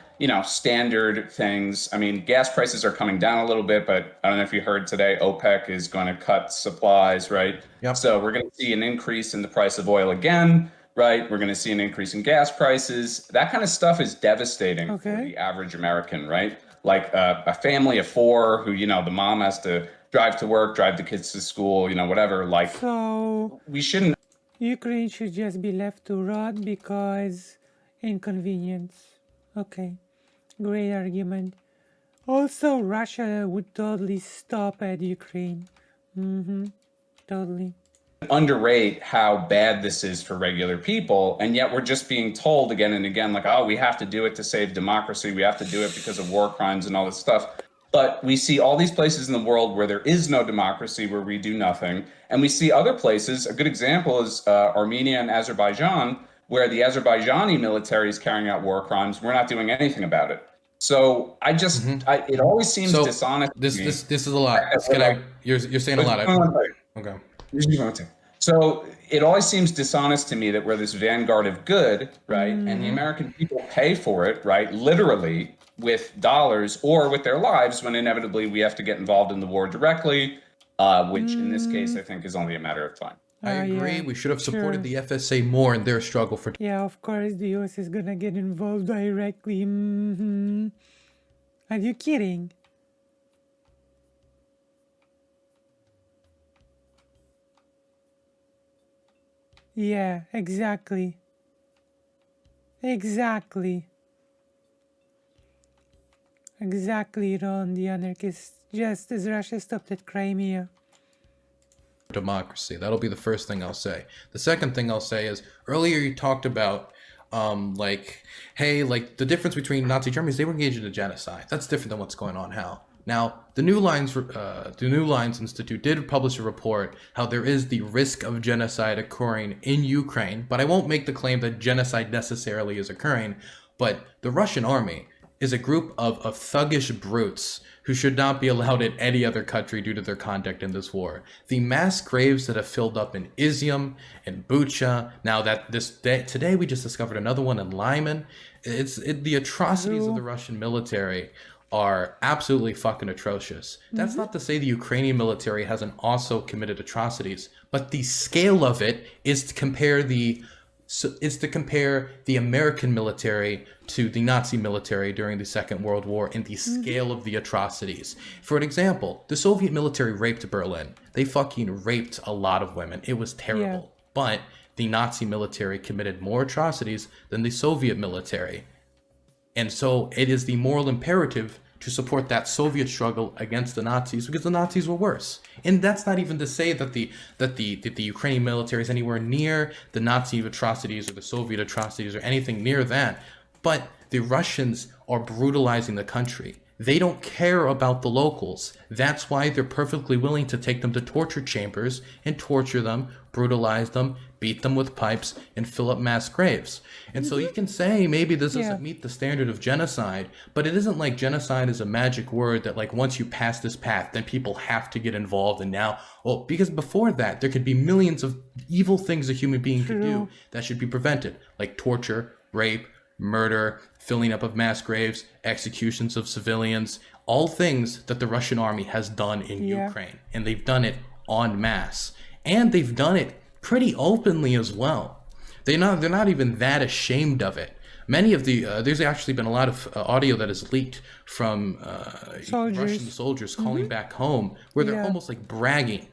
standard things. I mean, gas prices are coming down a little bit, but I don't know if you heard today, OPEC is going to cut supplies, right? Yep. So we're going to see an increase in the price of oil again, right? We're going to see an increase in gas prices. That kind of stuff is devastating for the average American, right? Like a family of four who, the mom has to drive to work, drive the kids to school, whatever. Like, So we shouldn't. Ukraine should just be left to rot because inconvenience. Okay, great argument. Also, Russia would totally stop at Ukraine. Totally. Underrate how bad this is for regular people, and yet we're just being told again and again, like, oh, we have to do it to save democracy, we have to do it because of war crimes and all this stuff. But we see all these places in the world where there is no democracy, where we do nothing, and we see other places. A good example is Armenia and Azerbaijan, where the Azerbaijani military is carrying out war crimes. We're not doing anything about it. So I just, it always seems dishonest. This is a lot. You're saying a lot. Okay. So it always seems dishonest to me that we're this vanguard of good, right? And the American people pay for it, right? Literally with dollars or with their lives, when inevitably we have to get involved in the war directly, which in this case, I think is only a matter of time. I agree. Yeah, we should have supported the FSA more in their struggle for. Yeah, of course, the US is gonna get involved directly. Are you kidding? Yeah, exactly. Exactly, Ron, the anarchist, just as Russia stopped at Crimea. Democracy. That'll be the first thing I'll say. The second thing I'll say is, earlier you talked about the difference between Nazi Germany is they were engaged in a genocide. That's different than what's going on now. Now, the New Lines Institute did publish a report how there is the risk of genocide occurring in Ukraine, but I won't make the claim that genocide necessarily is occurring. But the Russian army is a group of thuggish brutes who should not be allowed in any other country due to their conduct in this war. The mass graves that have filled up in Izium and Bucha, now that today we just discovered another one in Lyman. The atrocities of the Russian military are absolutely fucking atrocious. That's not to say the Ukrainian military hasn't also committed atrocities, but the scale of it is to compare the American military to the Nazi military during the Second World War in the scale of the atrocities. For an example, the Soviet military raped Berlin. They fucking raped a lot of women. It was terrible. Yeah. But the Nazi military committed more atrocities than the Soviet military. And so it is the moral imperative to support that Soviet struggle against the Nazis because the Nazis were worse. And that's not even to say that the Ukrainian military is anywhere near the Nazi atrocities or the Soviet atrocities or anything near that. But the Russians are brutalizing the country. They don't care about the locals. That's why they're perfectly willing to take them to torture chambers and torture them, brutalize them, beat them with pipes, and fill up mass graves. And so you can say maybe this doesn't meet the standard of genocide, but it isn't like genocide is a magic word that like once you pass this path, then people have to get involved. And now, because before that, there could be millions of evil things a human being could do that should be prevented, like torture, rape, murder, filling up of mass graves, executions of civilians, all things that the Russian army has done in Ukraine. And they've done it en masse. And they've done it pretty openly as well. They're not even that ashamed of it. Many of the there's actually been a lot of audio that is leaked from Russian soldiers calling back home, where they're almost like bragging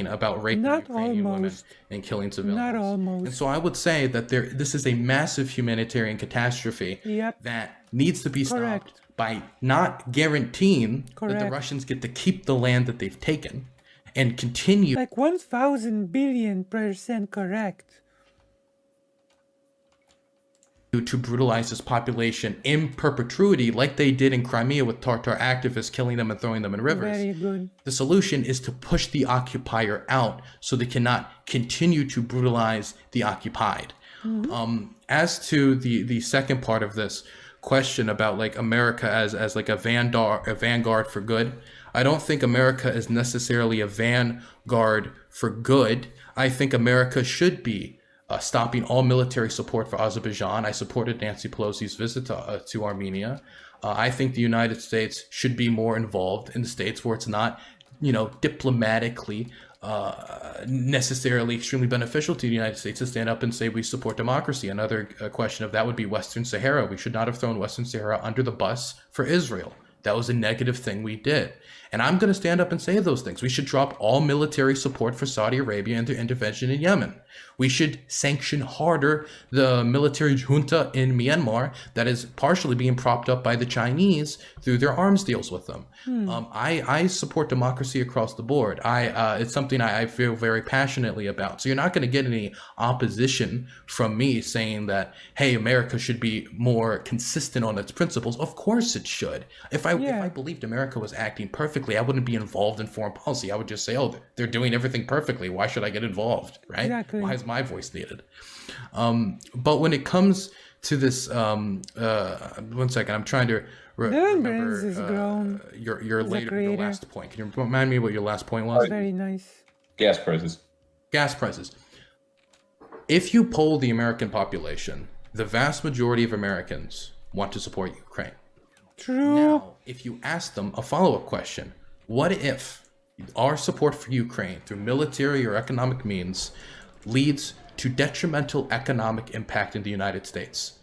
about raping Ukrainian women and killing civilians. Not almost. And so I would say that this is a massive humanitarian catastrophe that needs to be stopped by not guaranteeing that the Russians get to keep the land that they've taken and continue. Like 1,000 billion% correct. To brutalize this population in perpetuity like they did in Crimea with Tatar activists killing them and throwing them in rivers. Very good. The solution is to push the occupier out so they cannot continue to brutalize the occupied. As to the second part of this question about like America as like a vanguard for good. I don't think America is necessarily a vanguard for good. I think America should be stopping all military support for Azerbaijan. I supported Nancy Pelosi's visit to Armenia. I think the United States should be more involved in the states where it's not, diplomatically necessarily extremely beneficial to the United States to stand up and say we support democracy. Another question of that would be Western Sahara. We should not have thrown Western Sahara under the bus for Israel. That was a negative thing we did. And I'm going to stand up and say those things. We should drop all military support for Saudi Arabia and their intervention in Yemen. We should sanction harder the military junta in Myanmar that is partially being propped up by the Chinese through their arms deals with them. I support democracy across the board. It's something I feel very passionately about. So you're not going to get any opposition from me saying that, hey, America should be more consistent on its principles. Of course it should. If I believed America was acting perfectly, I wouldn't be involved in foreign policy. I would just say, oh, they're doing everything perfectly. Why should I get involved, right? Exactly. Why is my voice needed? But when it comes to this, 1 second, I'm trying to remember your last point. Can you remind me what your last point was? Very nice. Gas prices. Gas prices. If you poll the American population, the vast majority of Americans want to support Ukraine. True. Now, if you ask them a follow-up question, what if our support for Ukraine through military or economic means leads to detrimental economic impact in the United States?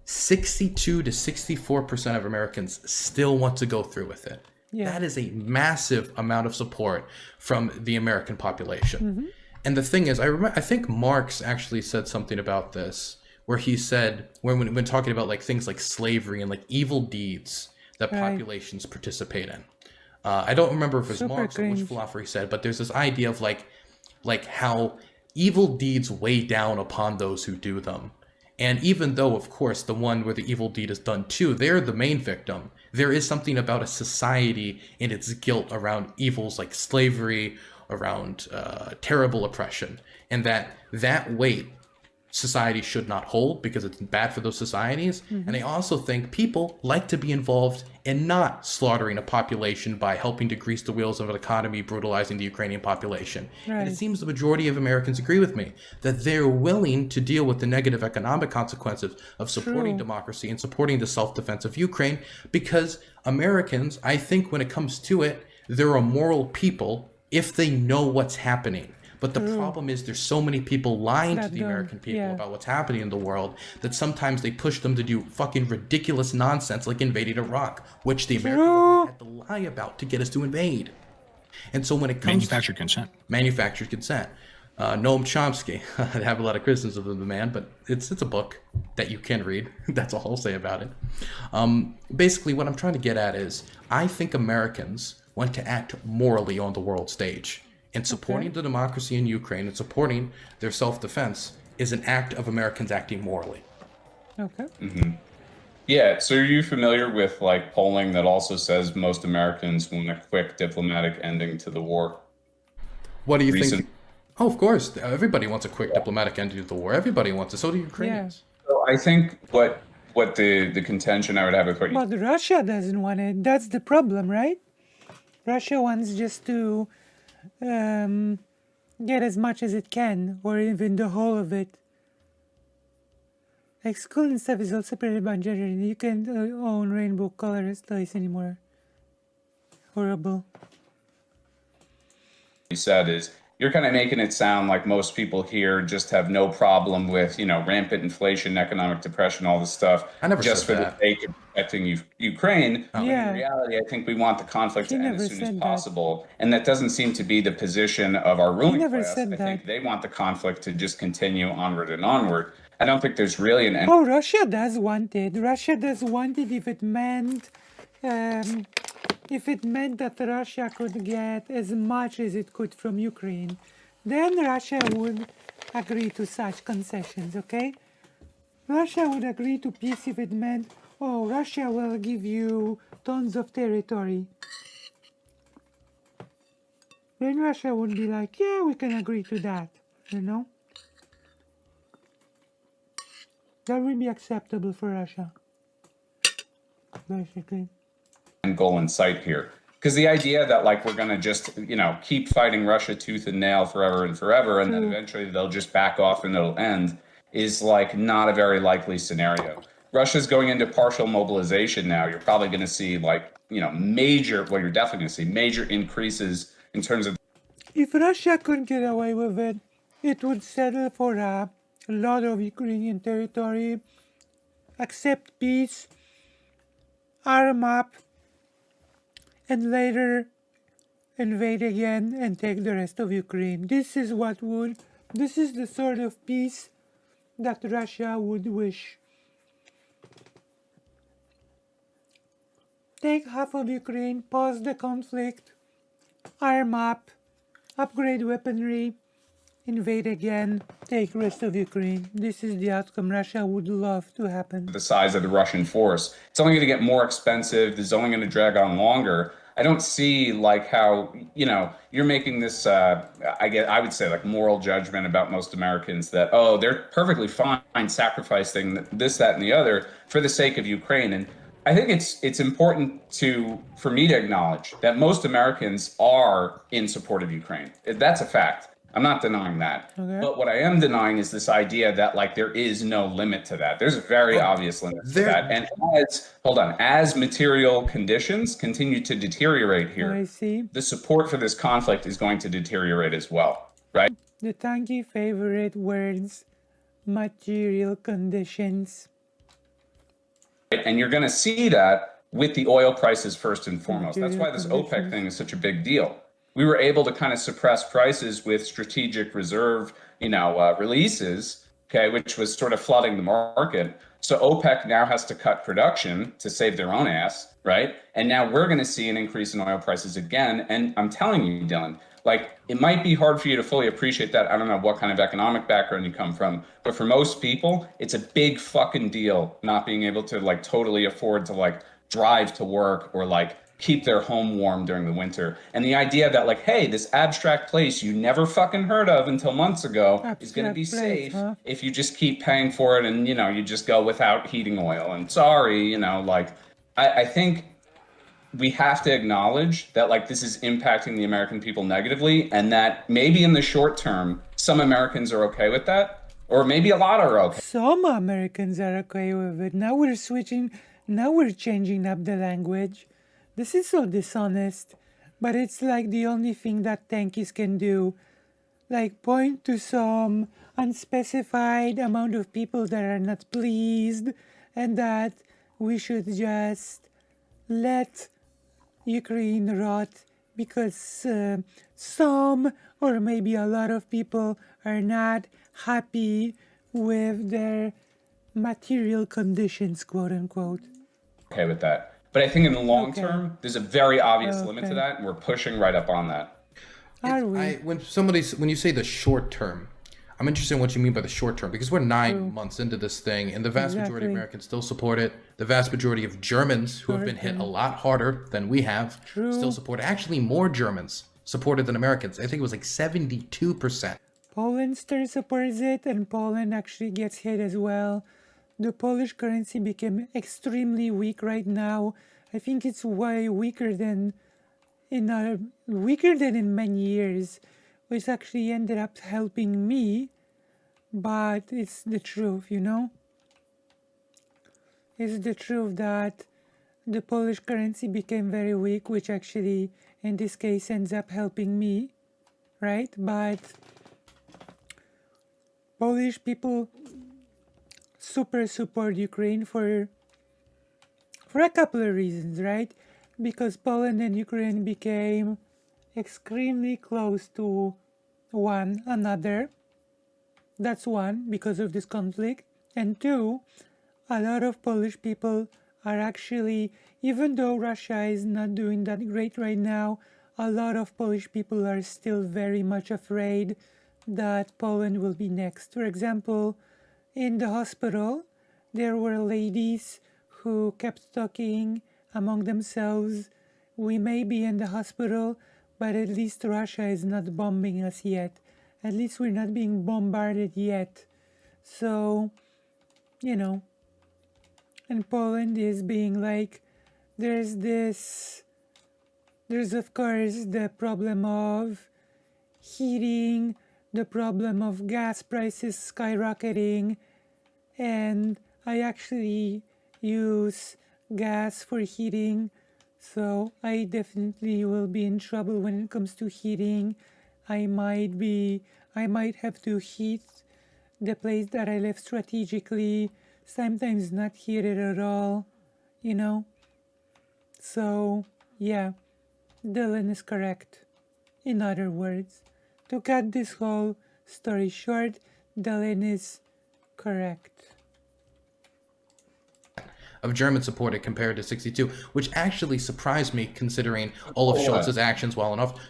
62 to 64% of Americans still want to go through with it. Yeah. That is a massive amount of support from the American population. Mm-hmm. And the thing is, I think Marx actually said something about this, where he said, when talking about like things like slavery and like evil deeds that populations participate in. I don't remember if it was Marx or which philosopher he said, but there's this idea of like how evil deeds weigh down upon those who do them. And even though, of course, the one where the evil deed is done to, they're the main victim, there is something about a society and its guilt around evils like slavery, around terrible oppression, and that weight society should not hold because it's bad for those societies. Mm-hmm. And I also think people like to be involved in not slaughtering a population by helping to grease the wheels of an economy, brutalizing the Ukrainian population. Right. And it seems the majority of Americans agree with me that they're willing to deal with the negative economic consequences of supporting democracy and supporting the self-defense of Ukraine, because Americans, I think when it comes to it, they're a moral people if they know what's happening. But the problem is there's so many people lying to the American people about what's happening in the world that sometimes they push them to do fucking ridiculous nonsense like invading Iraq, which the American government had to lie about to get us to invade. And so when it comes manufactured consent. Noam Chomsky, I have a lot of criticism of the man, but it's a book that you can read. That's all I'll say about it. Basically, what I'm trying to get at is I think Americans want to act morally on the world stage. And supporting the democracy in Ukraine and supporting their self-defense is an act of Americans acting morally. Okay. Mm-hmm. Yeah. So are you familiar with like polling that also says most Americans want a quick diplomatic ending to the war? What do you think? Oh, of course. Everybody wants a quick diplomatic ending to the war. Everybody wants it. So do Ukrainians. Yeah. So I think what the contention I would have with what But Russia doesn't want it. That's the problem, right? Russia wants just to get as much as it can, or even the whole of it. Like school and stuff is all separated by gender, and you can't own rainbow colors toys anymore. Horrible. You said is you're kind of making it sound like most people here just have no problem with, rampant inflation, economic depression, all this stuff. I never just said for that. the sake of protecting Ukraine. Oh. In reality, I think we want the conflict to end as soon as possible. And that doesn't seem to be the position of our ruling class. I think they want the conflict to just continue onward and onward. I don't think there's really an end. Oh, Russia does want it. Russia does want it if it meant that Russia could get as much as it could from Ukraine, then Russia would agree to such concessions, okay? Russia would agree to peace if it meant, oh, Russia will give you tons of territory. Then Russia would be like, yeah, we can agree to that, That would be acceptable for Russia. Basically. end goal in sight here. Because the idea that like we're going to just, keep fighting Russia tooth and nail forever and forever, and then eventually they'll just back off and it'll end, is like not a very likely scenario. Russia's going into partial mobilization now. You're probably going to see like, major, well, you're definitely going to see major increases in terms of. If Russia could get away with it, it would settle for a lot of Ukrainian territory, accept peace, arm up, and later invade again and take the rest of Ukraine. This is the sort of peace that Russia would wish. Take half of Ukraine, pause the conflict, arm up, upgrade weaponry, invade again, take rest of Ukraine. This is the outcome Russia would love to happen. The size of the Russian force. It's only going to get more expensive. This is only going to drag on longer. I don't see like how, you're making this, I would say like moral judgment about most Americans that, oh, they're perfectly fine sacrificing this, that, and the other for the sake of Ukraine. And I think it's important for me to acknowledge that most Americans are in support of Ukraine. That's a fact. I'm not denying that. Okay. But what I am denying is this idea that like there is no limit to that. There's a very obvious limit to that. And as material conditions continue to deteriorate here, the support for this conflict is going to deteriorate as well, right? The tankie favorite words, material conditions. And you're going to see that with the oil prices first and foremost. That's why this OPEC thing is such a big deal. We were able to kind of suppress prices with strategic reserve, releases, which was sort of flooding the market. So OPEC now has to cut production to save their own ass, right? And now we're going to see an increase in oil prices again. And I'm telling you, Dylan, like it might be hard for you to fully appreciate that. I don't know what kind of economic background you come from, but for most people, it's a big fucking deal not being able to like totally afford to like drive to work or like keep their home warm during the winter. And the idea that like, hey, this abstract place you never fucking heard of until months ago is going to be safe if you just keep paying for it and, you just go without heating oil. And sorry, I think we have to acknowledge that like this is impacting the American people negatively and that maybe in the short term, some Americans are okay with that, or maybe a lot are okay. Some Americans are okay with it. Now we're changing up the language. This is so dishonest, but it's like the only thing that tankies can do. Like point to some unspecified amount of people that are not pleased and that we should just let Ukraine rot because some or maybe a lot of people are not happy with their material conditions, quote unquote. Okay with that. But I think in the long term, there's a very obvious limit to that, and we're pushing right up on that. When you say the short term, I'm interested in what you mean by the short term, because we're 9 months into this thing, and the vast majority of Americans still support it. The vast majority of Germans, who have been hit a lot harder than we have, still support it. Actually, more Germans supported than Americans. I think it was like 72%. Poland still supports it, and Poland actually gets hit as well. The Polish currency became extremely weak right now. I think it's way weaker than in many years, which actually ended up helping me. But it's the truth, It's the truth that the Polish currency became very weak, which actually, in this case, ends up helping me, right? But Polish people super support Ukraine for a couple of reasons, right? Because Poland and Ukraine became extremely close to one another. That's one, because of this conflict. And two, a lot of Polish people are actually, even though Russia is not doing that great right now, a lot of Polish people are still very much afraid that Poland will be next. For example, in the hospital, there were ladies who kept talking among themselves, we may be in the hospital, but at least Russia is not bombing us yet. At least we're not being bombarded yet. So, and Poland is being like, there's of course the problem of heating, the problem of gas prices skyrocketing, and I actually use gas for heating, so I definitely will be in trouble when it comes to heating. I might have to heat the place that I live strategically, sometimes not heat it at all, you know? So, yeah, Dylan is correct. In other words, to cut this whole story short, Dylan is correct. Of German support it compared to 62, which actually surprised me considering all of Schultz's actions well enough.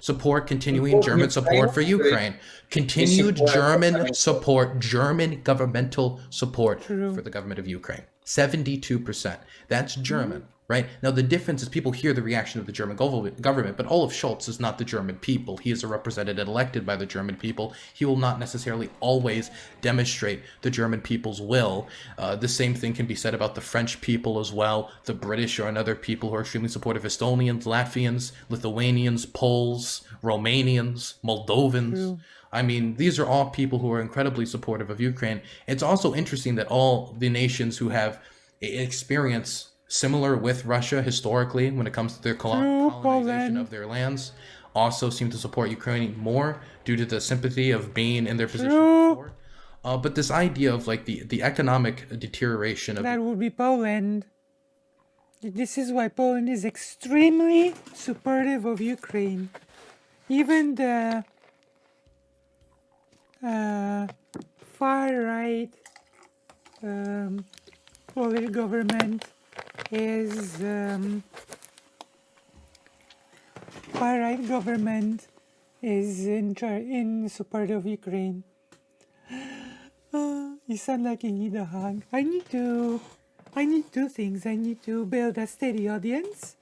Continuing German support for Ukraine. Continued German support, German governmental support for the government of Ukraine. 72%. That's German, right? Now, the difference is people hear the reaction of the German government, but Olaf Scholz is not the German people. He is a representative elected by the German people. He will not necessarily always demonstrate the German people's will. The same thing can be said about the French people as well. The British are another people who are extremely supportive. Estonians, Latvians, Lithuanians, Poles, Romanians, Moldovans. I mean, these are all people who are incredibly supportive of Ukraine. It's also interesting that all the nations who have experience similar with Russia historically when it comes to their colonization of their lands also seem to support Ukraine more due to the sympathy of being in their position before. But this idea of like the economic deterioration of... That would be Poland. This is why Poland is extremely supportive of Ukraine. Even the far-right Polish government is in support of Ukraine. You sound like you need a hug. I need two things. I need to build a steady audience,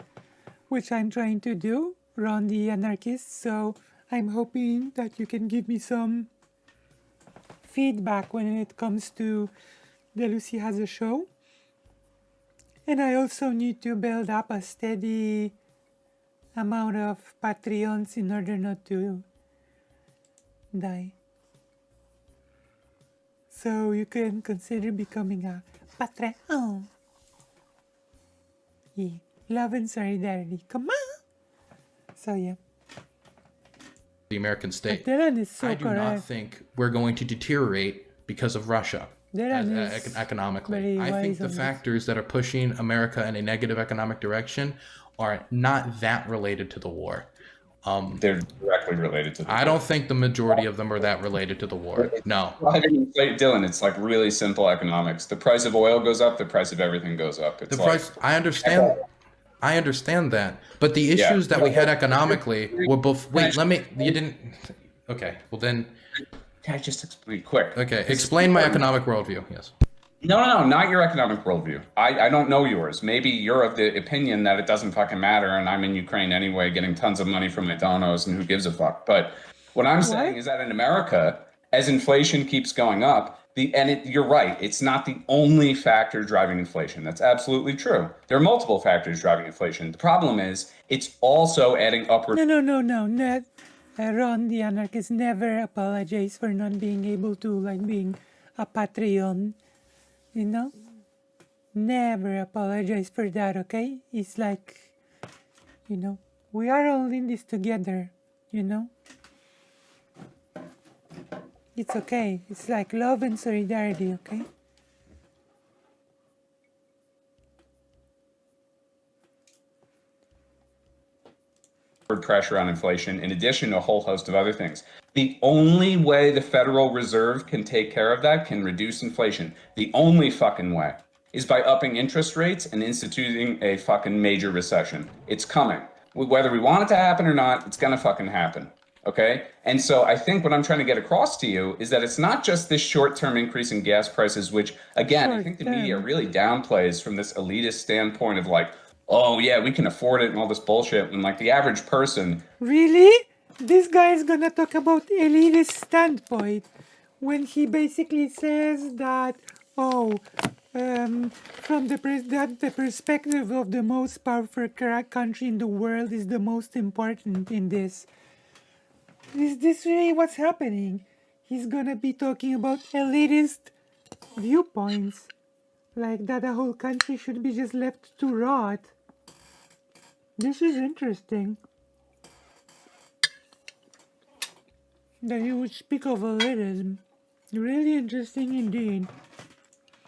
which I'm trying to do around the anarchists. So I'm hoping that you can give me some feedback when it comes to the Lucy Has a Show. And I also need to build up a steady amount of Patreons in order not to die. So you can consider becoming a Patreon. Yeah, love and solidarity. Come on. So yeah. The American state. Dylan is so I do not think we're going to deteriorate because of Russia. Economically. I think the factors that are pushing America in a negative economic direction are not that related to the war. They're directly related to the war. I don't think the majority of them are that related to the war. No. Dylan, it's like really simple economics. The price of oil goes up, the price of everything goes up. It's I understand that. But the issues that we had economically were both... Wait, you didn't... Okay, well then... Can I just explain quick? Okay, explain my economic worldview, yes. No, not your economic worldview. I don't know yours. Maybe you're of the opinion that it doesn't fucking matter and I'm in Ukraine anyway getting tons of money from McDonald's and who gives a fuck. But what I'm saying is that in America, as inflation keeps going up, you're right, it's not the only factor driving inflation. That's absolutely true. There are multiple factors driving inflation. The problem is it's also adding upward... No. Ron the anarchist never apologized for not being able to, like, being a Patreon, you know? Never apologize for that, okay? It's like, you know, we are all in this together, you know? It's okay. It's like love and solidarity, okay? Pressure on inflation, in addition to a whole host of other things. The only way the Federal Reserve can take care of that, can reduce inflation, the only fucking way, is by upping interest rates and instituting a fucking major recession. It's coming. Whether we want it to happen or not, it's gonna fucking happen. Okay? And so I think what I'm trying to get across to you is that it's not just this short-term increase in gas prices, which, again, I think the media really downplays from this elitist standpoint of like, oh yeah, we can afford it and all this bullshit, and like the average person... Really? This guy is gonna talk about elitist standpoint when he basically says that, oh, from the perspective of the most powerful country in the world is the most important in this. Is this really what's happening? He's gonna be talking about elitist viewpoints, like that a whole country should be just left to rot. This is interesting. That he would speak of elitism. Really interesting indeed.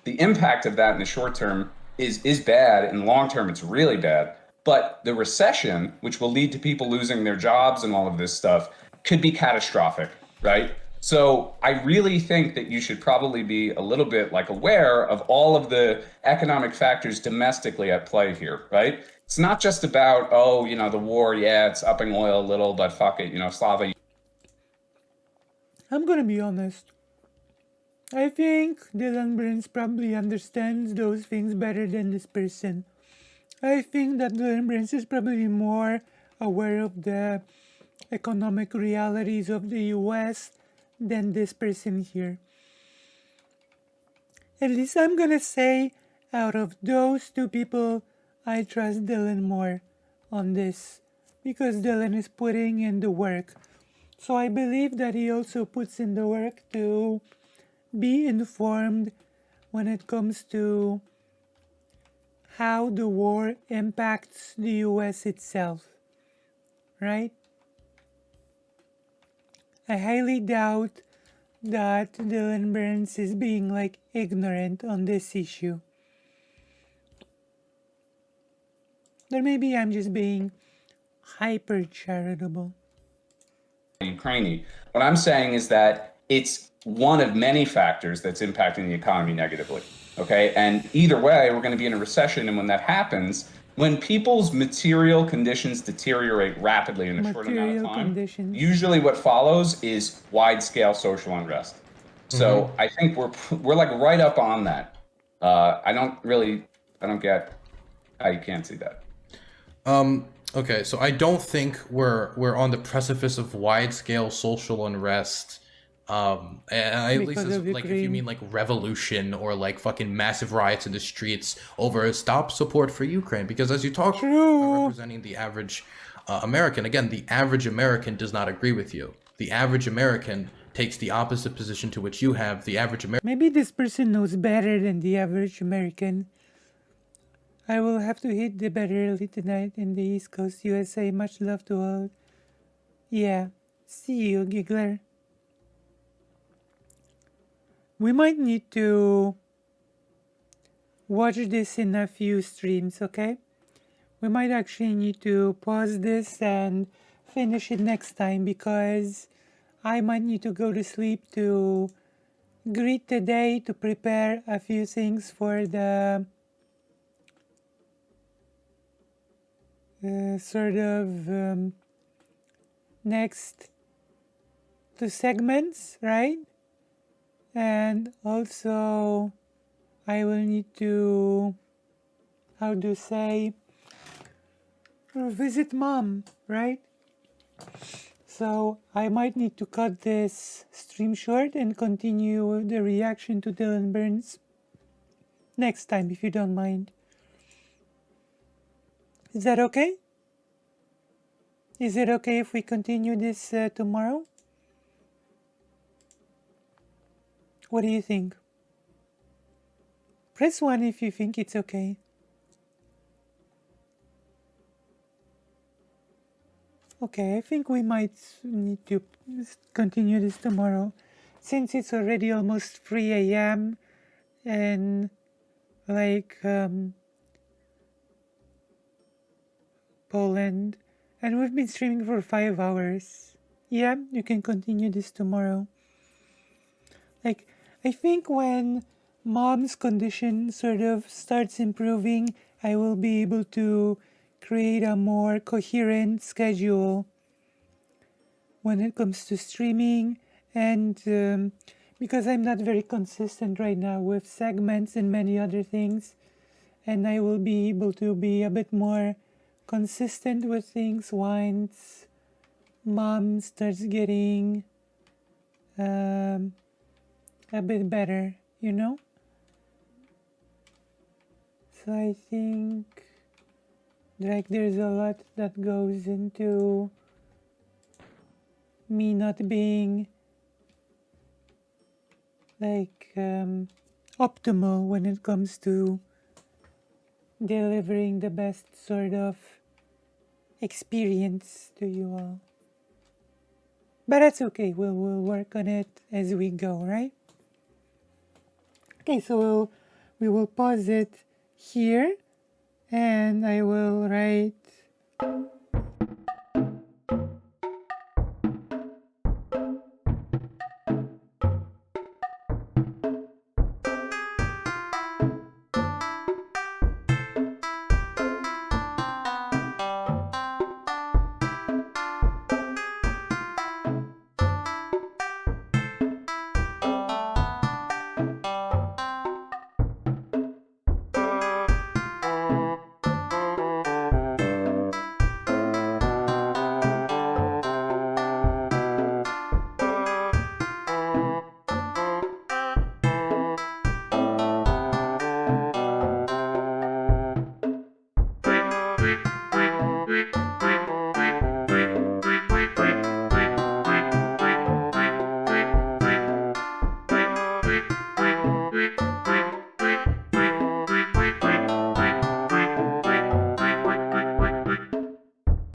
The impact of that in the short term is bad. In the long term, it's really bad. But the recession, which will lead to people losing their jobs and all of this stuff, could be catastrophic, right? So I really think that you should probably be a little bit like aware of all of the economic factors domestically at play here, right? It's not just about, oh, you know, the war, yeah, it's upping oil a little, but fuck it, you know, Slava. I'm gonna be honest. I think Dylan Burns probably understands those things better than this person. I think that Dylan Burns is probably more aware of the economic realities of the US than this person here. At least I'm gonna say, out of those two people, I trust Dylan more on this, because Dylan is putting in the work. So I believe that he also puts in the work to be informed when it comes to how the war impacts the US itself, right? I highly doubt that Dylan Burns is being like ignorant on this issue. Or maybe I'm just being hyper charitable. Ukraine. What I'm saying is that it's one of many factors that's impacting the economy negatively. Okay. And either way, we're going to be in a recession. And when that happens, when people's material conditions deteriorate rapidly in a short amount of time, usually what follows is wide-scale social unrest. So I think we're like right up on that. I don't get how you can't see that. Okay, so I don't think we're on the precipice of wide-scale social unrest. And at least like if you mean like revolution or like fucking massive riots in the streets over stop support for Ukraine, because as you talk about representing the average American, again, the average American does not agree with you. The average American takes the opposite position to which you have. The average American. Maybe this person knows better than the average American. I will have to hit the bed early tonight in the East Coast, USA. Much love to all. Yeah, see you, giggler. We might need to watch this in a few streams, okay? We might actually need to pause this and finish it next time, because I might need to go to sleep to greet the day, to prepare a few things for the next two segments, right? And also I will need to, visit mom, right? So I might need to cut this stream short and continue the reaction to Dylan Burns next time, if you don't mind. Is that okay? Is it okay if we continue this tomorrow? What do you think? Press 1 if you think it's okay. Okay, I think we might need to continue this tomorrow, since it's already almost 3 a.m. and Poland, and we've been streaming for 5 hours. Yeah, you can continue this tomorrow. I think when mom's condition sort of starts improving, I will be able to create a more coherent schedule when it comes to streaming, and because I'm not very consistent right now with segments and many other things, and I will be able to be a bit more consistent with things once mom starts getting a bit better, you know? So I think like there's a lot that goes into me not being like optimal when it comes to delivering the best sort of experience to you all. But that's okay, we'll work on it as we go, right? Okay, so we will pause it here, and I will write